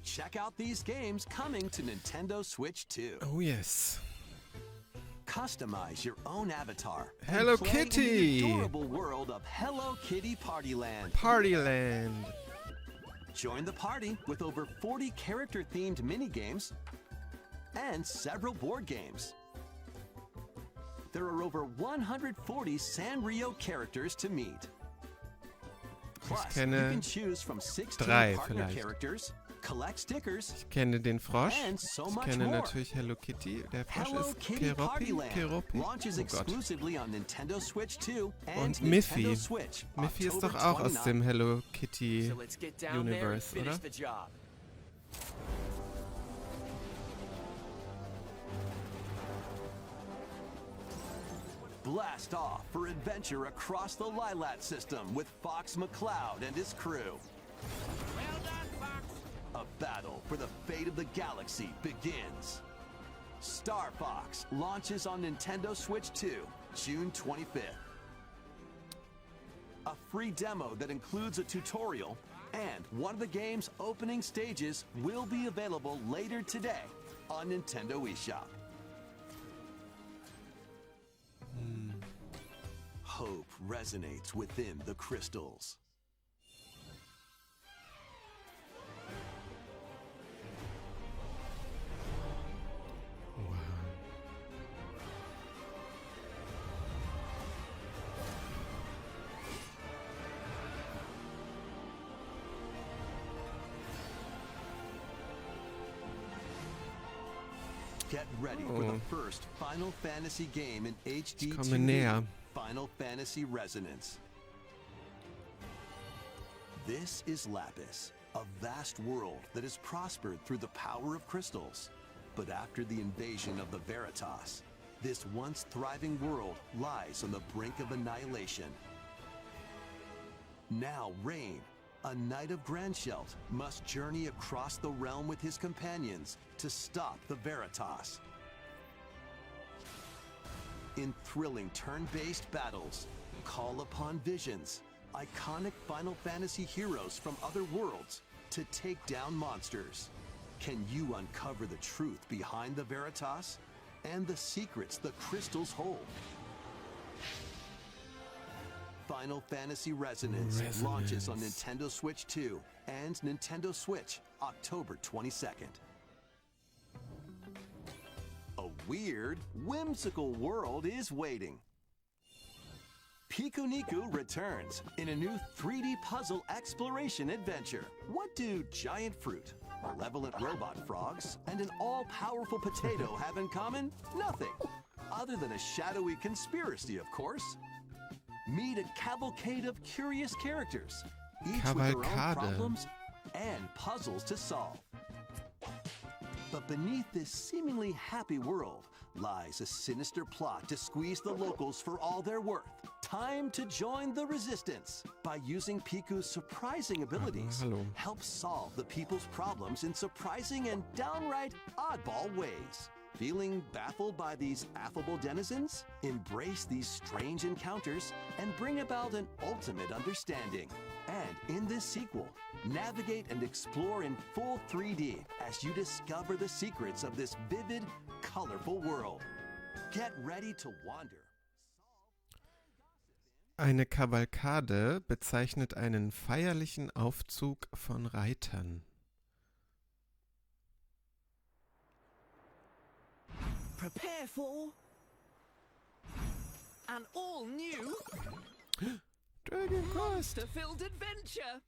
[SPEAKER 2] Check out these games coming to Nintendo Switch 2.
[SPEAKER 1] Oh yes.
[SPEAKER 2] Customize your own avatar.
[SPEAKER 1] Hello
[SPEAKER 2] and play
[SPEAKER 1] Kitty!
[SPEAKER 2] In the adorable world of Hello Kitty Partyland.
[SPEAKER 1] Partyland.
[SPEAKER 2] Join the party with over 40 character-themed minigames and several board games. There are over 140 Sanrio characters to meet. Plus, you can choose from 16 partner characters, collect stickers,
[SPEAKER 1] ich kenne den Frosch.
[SPEAKER 2] and so
[SPEAKER 1] Ich
[SPEAKER 2] much
[SPEAKER 1] kenne
[SPEAKER 2] more.
[SPEAKER 1] natürlich Hello Kitty. Der Frosch
[SPEAKER 2] Hello
[SPEAKER 1] ist
[SPEAKER 2] Kitty Partyland
[SPEAKER 1] Keropi.
[SPEAKER 2] launches
[SPEAKER 1] Oh Gott.
[SPEAKER 2] exclusively on Nintendo Switch 2 and
[SPEAKER 1] Und
[SPEAKER 2] Nintendo
[SPEAKER 1] Miffy.
[SPEAKER 2] Switch.
[SPEAKER 1] Miffy ist
[SPEAKER 2] October
[SPEAKER 1] doch auch aus
[SPEAKER 2] 29.
[SPEAKER 1] dem Hello Kitty
[SPEAKER 14] So let's get down there and
[SPEAKER 1] Universe,
[SPEAKER 14] finish
[SPEAKER 1] oder?
[SPEAKER 14] the job.
[SPEAKER 2] Blast off for adventure across the Lilat system with Fox McCloud and his crew.
[SPEAKER 14] Well done, Fox.
[SPEAKER 2] A battle for the fate of the galaxy begins. Star Fox launches on Nintendo Switch 2, June 25th. A free demo that includes a tutorial and one of the game's opening stages will be available later today on Nintendo eShop. Hope resonates within the crystals. Get ready for the first Final Fantasy game in HD
[SPEAKER 1] Ich komme näher.
[SPEAKER 2] Final Fantasy Resonance. This is Lapis, a vast world that has prospered through the power of crystals. But after the invasion of the Veritas, this once thriving world lies on the brink of annihilation. Now Rain, a knight of Grandshelt, must journey across the realm with his companions to stop the Veritas. In thrilling turn-based battles, call upon visions, iconic Final Fantasy heroes from other worlds to take down monsters. Can you uncover the truth behind the Veritas and the secrets the crystals hold? Final Fantasy Resonance launches on Nintendo Switch 2 and Nintendo Switch October 22nd. A weird, whimsical world is waiting. Pikuniku returns in a new 3D puzzle exploration adventure. What do giant fruit, malevolent robot frogs, and an all-powerful potato have in common? Nothing. Other than a shadowy conspiracy, of course. Meet a cavalcade of curious characters, each with their own problems and puzzles to solve. But beneath this seemingly happy world lies a sinister plot to squeeze the locals for all they're worth. Time to join the resistance by using Piku's surprising abilities. Help solve the people's problems in surprising and downright oddball ways. Feeling baffled by these affable denizens? Embrace these strange encounters and bring about an ultimate understanding. And in this sequel, navigate and explore in full 3D as you discover the secrets of this vivid, colorful world. Get ready to wander.
[SPEAKER 1] Eine Kavalkade bezeichnet einen feierlichen Aufzug von Reitern.
[SPEAKER 15] Prepare for an all-new
[SPEAKER 1] Dragon Quest!
[SPEAKER 15] monster-filled adventure!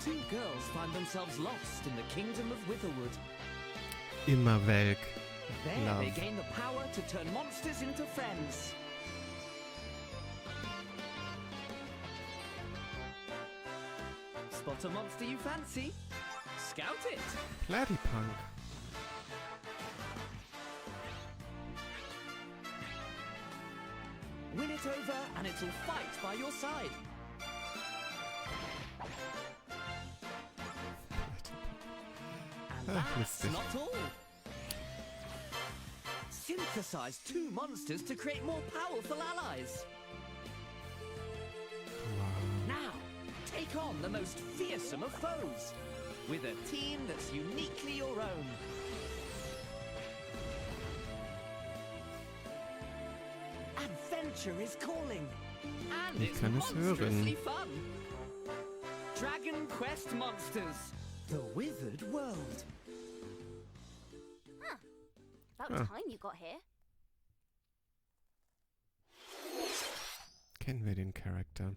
[SPEAKER 15] Two girls find themselves lost in the kingdom of Witherwood.
[SPEAKER 1] Immer welk.
[SPEAKER 15] There
[SPEAKER 1] Love.
[SPEAKER 15] they gain the power to turn monsters into friends. Spot a monster you fancy? Scout it!
[SPEAKER 1] Platypunk.
[SPEAKER 15] Win it over and it'll fight by your side. And that's
[SPEAKER 1] lustig.
[SPEAKER 15] not all. Synthesize two monsters to create more powerful allies. Now, take on the most fearsome of foes with a team that's uniquely your own. Adventure is calling, and
[SPEAKER 1] Ich
[SPEAKER 15] it's
[SPEAKER 1] kann es
[SPEAKER 15] monstrously
[SPEAKER 1] hören.
[SPEAKER 15] fun. Dragon Quest Monsters, the Withered World.
[SPEAKER 6] Huh. About
[SPEAKER 1] Ah.
[SPEAKER 6] time you got here.
[SPEAKER 1] Kennen wir den Charakter?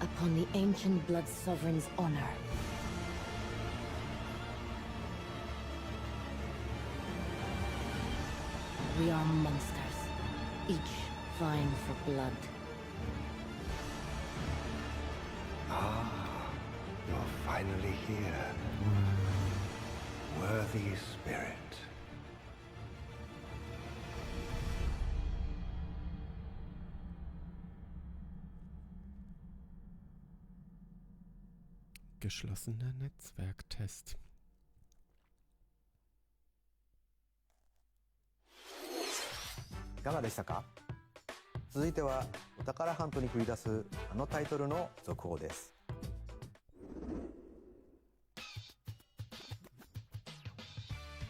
[SPEAKER 16] Upon the ancient blood sovereign's honor. We are monsters, each vying for blood.
[SPEAKER 17] Ah, you're finally here. Worthy spirit.
[SPEAKER 1] Geschlossener Netzwerktest.
[SPEAKER 3] いかがでしたか？続いてはお宝ハントに繰り出すあのタイトルの続報です。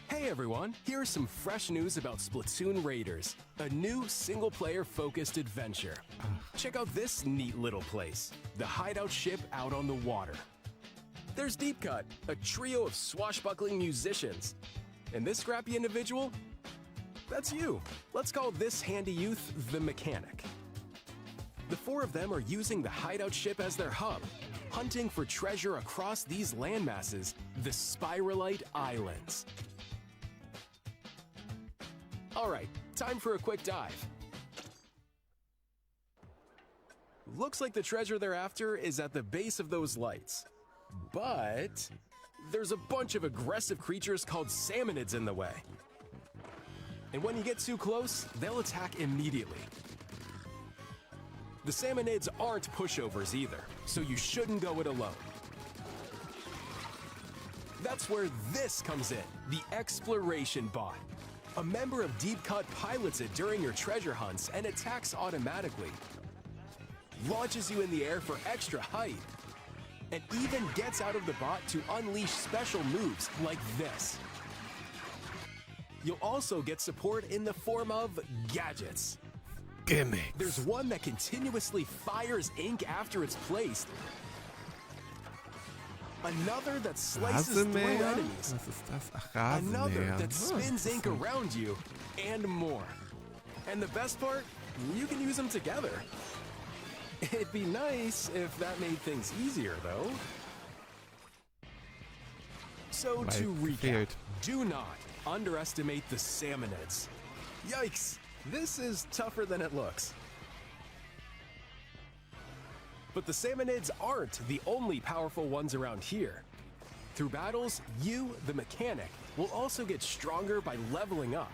[SPEAKER 18] Hey everyone, here's some fresh news about Splatoon Raiders, a new single-player focused adventure. Check out this neat little place, the hideout ship out on the water. There's Deep Cut, a trio of swashbuckling musicians. And this scrappy individual? That's you. Let's call this handy youth the Mechanic. The four of them are using the hideout ship as their hub, hunting for treasure across these landmasses, the Spiralite Islands. Alright, time for a quick dive. Looks like the treasure they're after is at the base of those lights. But there's a bunch of aggressive creatures called salmonids in the way. And when you get too close, they'll attack immediately. The salmonids aren't pushovers either, so you shouldn't go it alone. That's where this comes in, the Exploration Bot. A member of Deep Cut pilots it during your treasure hunts and attacks automatically. Launches you in the air for extra height. And even gets out of the bot to unleash special moves like this. You'll also get support in the form of gadgets.
[SPEAKER 1] Gimmicks.
[SPEAKER 18] There's one that continuously fires ink after it's placed. Another that slices through
[SPEAKER 1] Rasenmäher?
[SPEAKER 18] enemies.
[SPEAKER 1] Was ist das? Ach,
[SPEAKER 18] Another
[SPEAKER 1] Rasenmäher.
[SPEAKER 18] that spins ink
[SPEAKER 1] interessant.
[SPEAKER 18] around you, and more. And the best part, you can use them together. It'd be nice if that made things easier, though. So
[SPEAKER 1] Weit
[SPEAKER 18] to recap,
[SPEAKER 1] gefehlt.
[SPEAKER 18] do not underestimate the salmonids. Yikes, this is tougher than it looks. But the Salmonids aren't the only powerful ones around here. Through battles, you, the mechanic, will also get stronger by leveling up.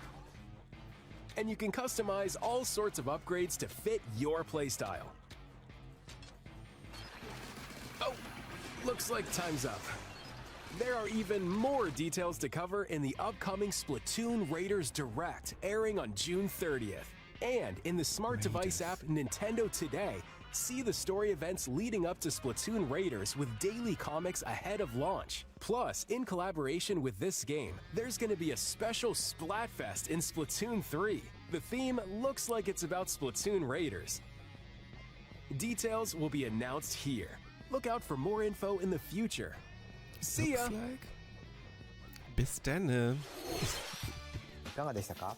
[SPEAKER 18] And you can customize all sorts of upgrades to fit your playstyle. Oh, looks like time's up. There are even more details to cover in the upcoming Splatoon Raiders Direct, airing on June 30th. And in the smart device app Nintendo Today, see the story events leading up to Splatoon Raiders with daily comics ahead of launch. Plus, in collaboration with this game, there's going to be a special Splatfest in Splatoon 3. The theme looks like it's about Splatoon Raiders. Details will be announced here. Look out for more info in the future. See ya!
[SPEAKER 1] Bis dann.
[SPEAKER 3] いかがでしたか？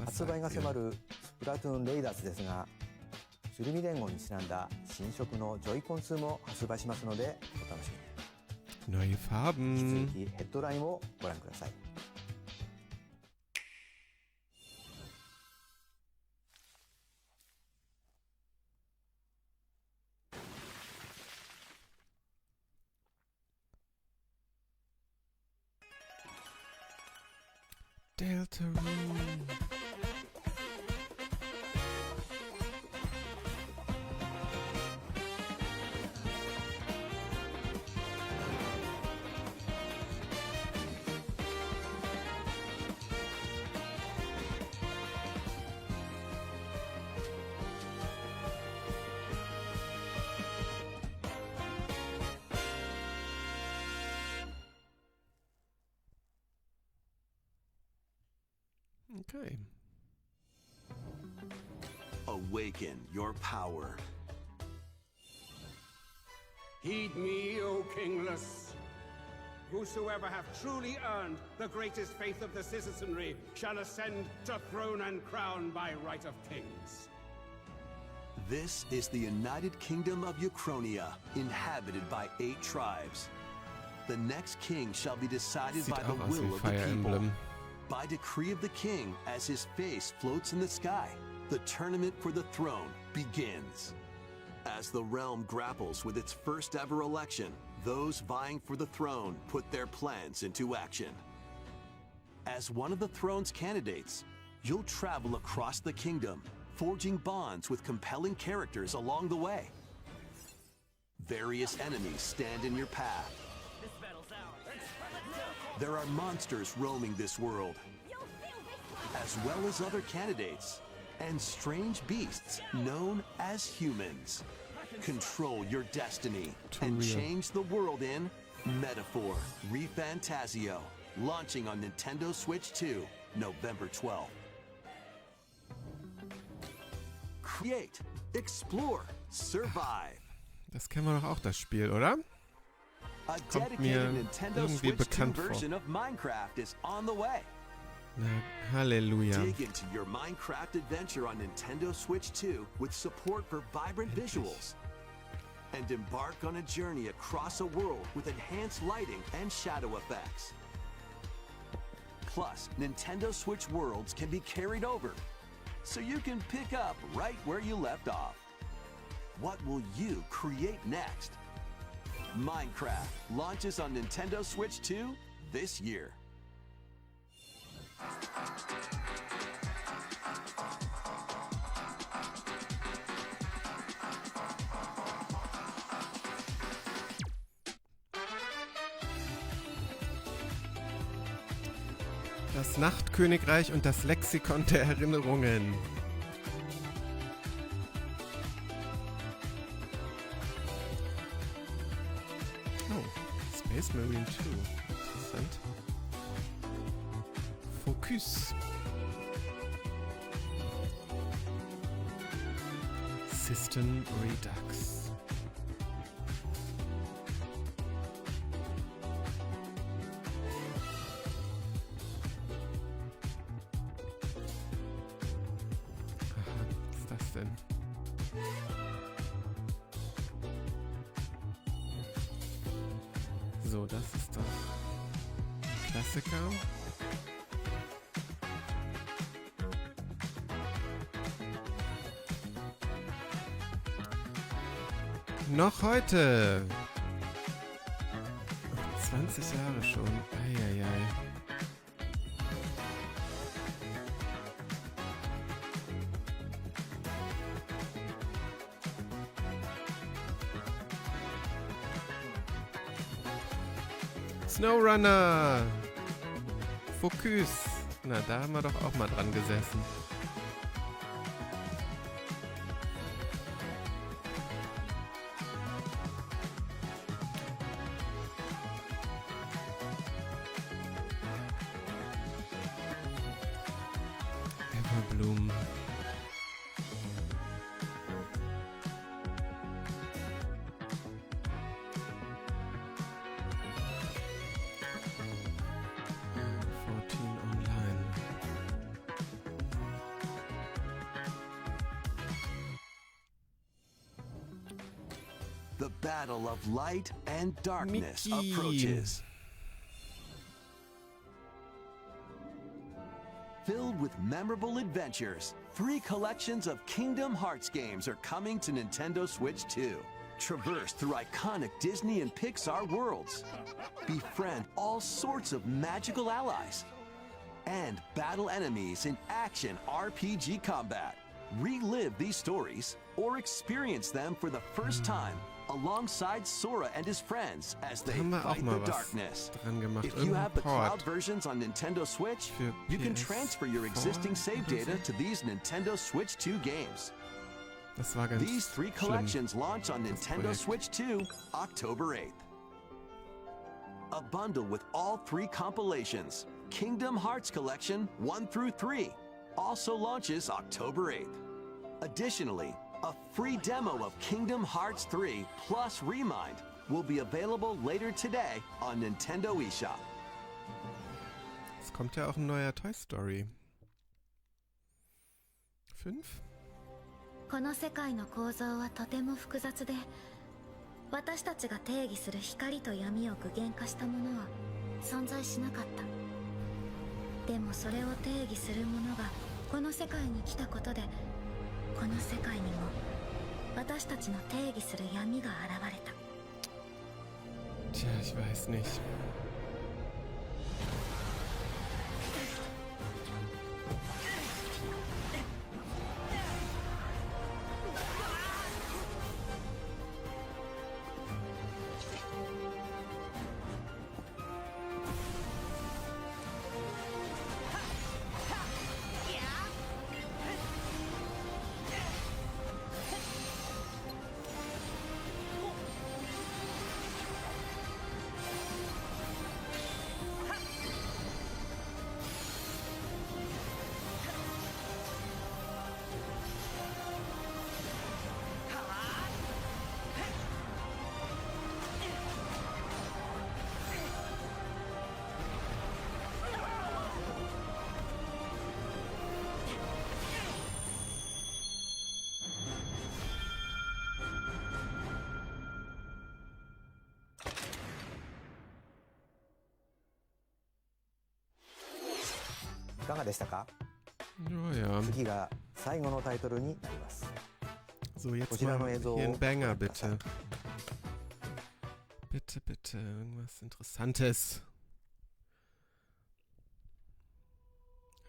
[SPEAKER 1] was
[SPEAKER 3] 発売が
[SPEAKER 1] sagt ihr?
[SPEAKER 3] 迫るスプラトゥーンレイダーズですが、シュルミ連合にちなんだ新色のジョイコン2も発売しますのでお楽しみに。
[SPEAKER 1] Neue
[SPEAKER 3] 引
[SPEAKER 1] Farben.
[SPEAKER 3] き続きヘッドラインをご覧ください。
[SPEAKER 1] Deltarune. Okay.
[SPEAKER 2] Awaken your power.
[SPEAKER 19] Heed me, O kingless. Whosoever hath truly earned the greatest faith of the citizenry shall ascend to throne and crown by right of kings.
[SPEAKER 2] This is the United Kingdom of Uchronia, inhabited by 8 tribes. The next king shall be decided
[SPEAKER 1] Sieht
[SPEAKER 2] by the
[SPEAKER 1] auch aus wie
[SPEAKER 2] will of the
[SPEAKER 1] Fire
[SPEAKER 2] people.
[SPEAKER 1] Emblem.
[SPEAKER 2] By decree of the king, as his face floats in the sky, the tournament for the throne begins. As the realm grapples with its first ever election, those vying for the throne put their plans into action. As one of the throne's candidates, you'll travel across the kingdom, forging bonds with compelling characters along the way. Various enemies stand in your path. There are monsters roaming this world, as well as other candidates, and strange beasts known as humans. Control your destiny and change the world in Metaphor ReFantasio, launching on Nintendo Switch 2, November 12th. Create, explore, survive.
[SPEAKER 1] Das kennen wir doch auch, das Spiel, oder?
[SPEAKER 2] A
[SPEAKER 1] Kommt mir
[SPEAKER 2] dedicated Nintendo
[SPEAKER 1] irgendwie
[SPEAKER 2] Switch 2
[SPEAKER 1] bekannt vor.
[SPEAKER 2] version of Minecraft is on the way.
[SPEAKER 1] Na, Halleluja.
[SPEAKER 2] Dig into your Minecraft adventure on Nintendo Switch 2 with support for vibrant visuals. And embark on a journey across a world with enhanced lighting and shadow effects. Plus, Nintendo Switch worlds can be carried over, so you can pick up right where you left off. What will you create next? Minecraft launches on Nintendo Switch 2 this year.
[SPEAKER 1] Das Nachtkönigreich und das Lexikon der Erinnerungen. Oh, Space Marine 2. Interessant. Focus. System Redux. Was ist das denn? So, das ist doch ein Klassiker. Noch heute. 20 Jahre schon. Eieiei. Snowrunner. Focus. Na, da haben wir doch auch mal dran gesessen. Everbloom.
[SPEAKER 2] The battle of light and darkness
[SPEAKER 1] Mickey.
[SPEAKER 2] approaches. Filled with memorable adventures, 3 collections of Kingdom Hearts games are coming to Nintendo Switch 2. Traverse through iconic Disney and Pixar worlds. Befriend all sorts of magical allies. And battle enemies in action RPG combat. Relive these stories or experience them for the first time alongside Sora and his friends as they
[SPEAKER 1] Haben wir auch
[SPEAKER 2] fight
[SPEAKER 1] mal
[SPEAKER 2] the
[SPEAKER 1] was
[SPEAKER 2] darkness.
[SPEAKER 1] dran gemacht.
[SPEAKER 2] If you have the
[SPEAKER 1] Irgendein
[SPEAKER 2] cloud
[SPEAKER 1] Port
[SPEAKER 2] versions on Nintendo Switch,
[SPEAKER 1] für
[SPEAKER 2] you can
[SPEAKER 1] PS4
[SPEAKER 2] transfer your existing save
[SPEAKER 1] oder
[SPEAKER 2] data
[SPEAKER 1] so.
[SPEAKER 2] to these Nintendo Switch 2 games.
[SPEAKER 1] Das war ganz
[SPEAKER 2] These 3
[SPEAKER 1] schlimm,
[SPEAKER 2] collections launch on
[SPEAKER 1] das
[SPEAKER 2] Nintendo
[SPEAKER 1] Projekt.
[SPEAKER 2] Switch 2 October 8th. A bundle with all 3 compilations, Kingdom Hearts Collection 1 through 3, also launches October 8th. Additionally, a free demo of Kingdom Hearts 3 plus Remind will be available later today on Nintendo eShop.
[SPEAKER 1] Es kommt ja auch ein neuer Toy Story. 5?
[SPEAKER 6] この世界の構造はとても複雑で、私たちが定義する光と闇を具現化したものは存在しなかった。でもそれを定義するものがこの世界に来たことで、この世界にも私たちの定義する闇が現れた。
[SPEAKER 1] Tja, ich weiß nicht.
[SPEAKER 3] いかがでしたか？
[SPEAKER 1] Ja, ja.
[SPEAKER 3] 次が最後のタイトルになります。
[SPEAKER 1] So,
[SPEAKER 3] こ
[SPEAKER 1] jetzt
[SPEAKER 3] ちら
[SPEAKER 1] mal
[SPEAKER 3] の映像を
[SPEAKER 1] hier
[SPEAKER 3] ご
[SPEAKER 1] ein Banger,
[SPEAKER 3] 覧ください。
[SPEAKER 1] bitte. Bitte, bitte. Irgendwas Interessantes.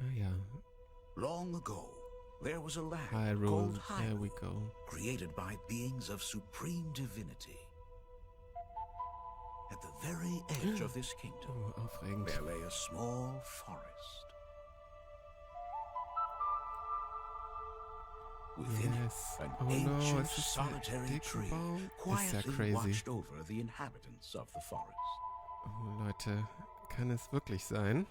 [SPEAKER 1] Ah ja.
[SPEAKER 8] Long ago, there was a land
[SPEAKER 1] Hyrule.
[SPEAKER 8] called
[SPEAKER 1] There we
[SPEAKER 8] Hyrule,
[SPEAKER 1] go.
[SPEAKER 8] created by beings of supreme divinity. At the very edge of this kingdom,
[SPEAKER 1] Oh, aufregend.
[SPEAKER 8] there lay a small forest. Within
[SPEAKER 1] Yes.
[SPEAKER 8] it,
[SPEAKER 1] Oh
[SPEAKER 8] an
[SPEAKER 1] no,
[SPEAKER 8] ancient
[SPEAKER 1] es ist der
[SPEAKER 8] solitary tree
[SPEAKER 1] Baum. Ist ja
[SPEAKER 8] quietly
[SPEAKER 1] crazy.
[SPEAKER 8] watched over the inhabitants of the forest.
[SPEAKER 1] Oh, Leute, kann es wirklich sein?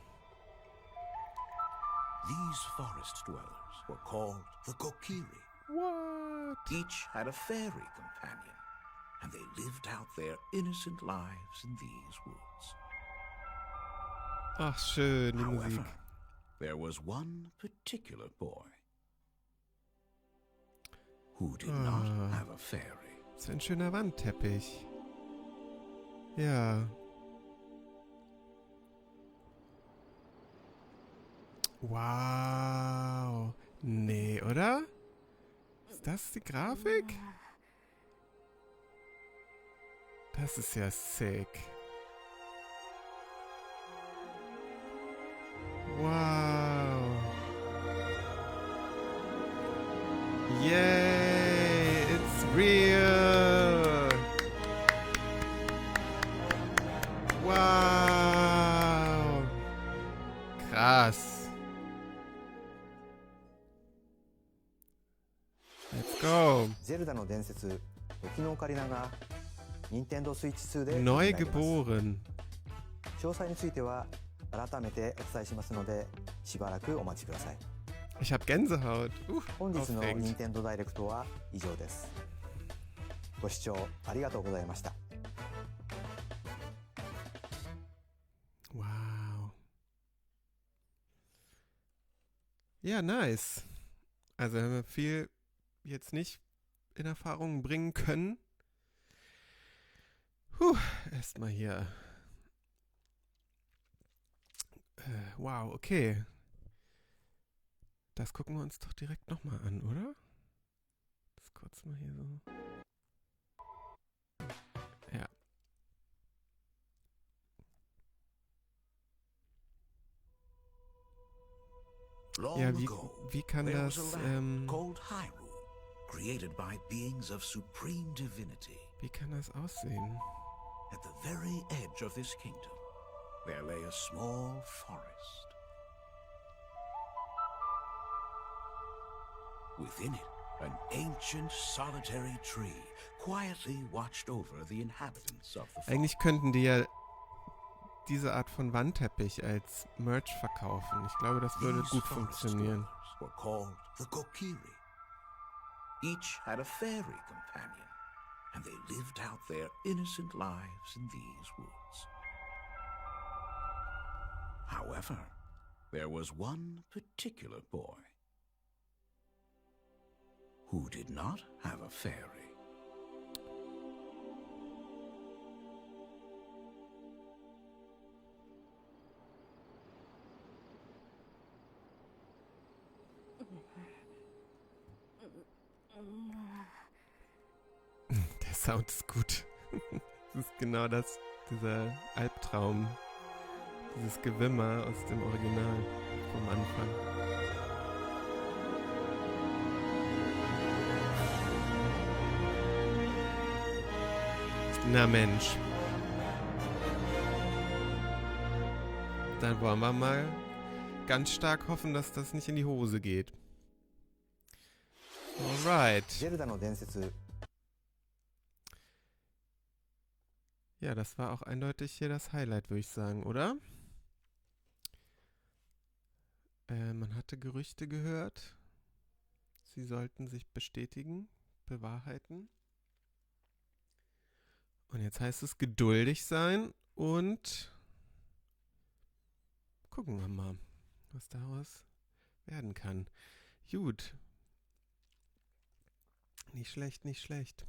[SPEAKER 8] These forest dwellers were called the Kokiri.
[SPEAKER 1] What?
[SPEAKER 8] Each had a fairy companion, and they lived out their innocent lives in these woods.
[SPEAKER 1] Ach, schön, die
[SPEAKER 8] However,
[SPEAKER 1] Musik.
[SPEAKER 8] there was one particular boy who did
[SPEAKER 1] Ah.
[SPEAKER 8] not have a fairy.
[SPEAKER 1] Das ist ein schöner Wandteppich. Ja. Wow. Nee, oder? Ist das die Grafik? Das ist ja sick. Wow. Yay, it's real. Wow. Krass. Let's go.
[SPEAKER 3] ゼルダの伝説、時のオカリナが Nintendo Switch 2で手に入ります。
[SPEAKER 1] Neugeboren.
[SPEAKER 3] 詳細については改めてお伝えしますので、しばらくお待ちください。
[SPEAKER 1] Ich hab Gänsehaut.
[SPEAKER 3] 本日の
[SPEAKER 1] aufregend.
[SPEAKER 3] Nintendo ダイレクトは以上です。ご視聴ありがとうございました。
[SPEAKER 1] Wow. Ja, nice. Also haben wir viel jetzt nicht in Erfahrung bringen können. Erstmal hier. Wow, okay. Das gucken wir uns doch direkt nochmal an, oder? Das kurz mal hier so. Ja. Ja, wie kann
[SPEAKER 8] there
[SPEAKER 1] das,
[SPEAKER 8] was a land called Hyrule, created by beings of supreme divinity.
[SPEAKER 1] wie kann das aussehen?
[SPEAKER 8] At the very edge of this kingdom, there lay a small forest. Within it, an ancient solitary tree quietly watched over the inhabitants of the forest.
[SPEAKER 1] Eigentlich könnten die ja diese Art von Wandteppich als Merch verkaufen. Ich glaube, das würde gut funktionieren.
[SPEAKER 8] Were called the Kokiri. Each had a fairy companion, and they lived out their innocent lives in these woods. However, there was one particular boy who did not have a fairy.
[SPEAKER 1] Der Sound ist gut. Das ist genau das, dieser Albtraum, dieses Gewimmer aus dem Original vom Anfang. Na Mensch. Dann wollen wir mal ganz stark hoffen, dass das nicht in die Hose geht. Alright.
[SPEAKER 3] ゼルダの伝説。
[SPEAKER 1] Ja, das war auch eindeutig hier das Highlight, würde ich sagen, oder? Man hatte Gerüchte gehört. Sie sollten sich bestätigen, bewahrheiten. Und jetzt heißt es geduldig sein und gucken wir mal, was daraus werden kann. Gut. Nicht schlecht, nicht schlecht.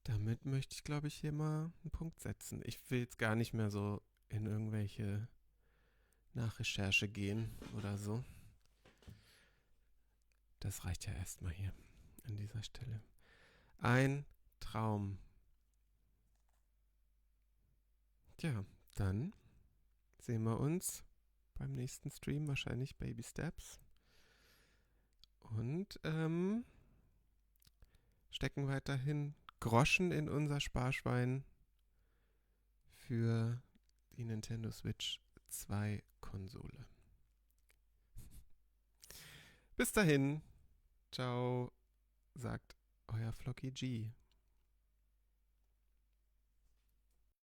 [SPEAKER 1] Damit möchte ich, glaube ich, hier mal einen Punkt setzen. Ich will jetzt gar nicht mehr so in irgendwelche Nachrecherche gehen oder so. Das reicht ja erstmal hier an dieser Stelle. Ein Traum. Tja, dann sehen wir uns beim nächsten Stream, wahrscheinlich Baby Steps. Und stecken weiterhin Groschen in unser Sparschwein für die Nintendo Switch 2 Konsole. Bis dahin. Ciao, sagt euer Flocky G.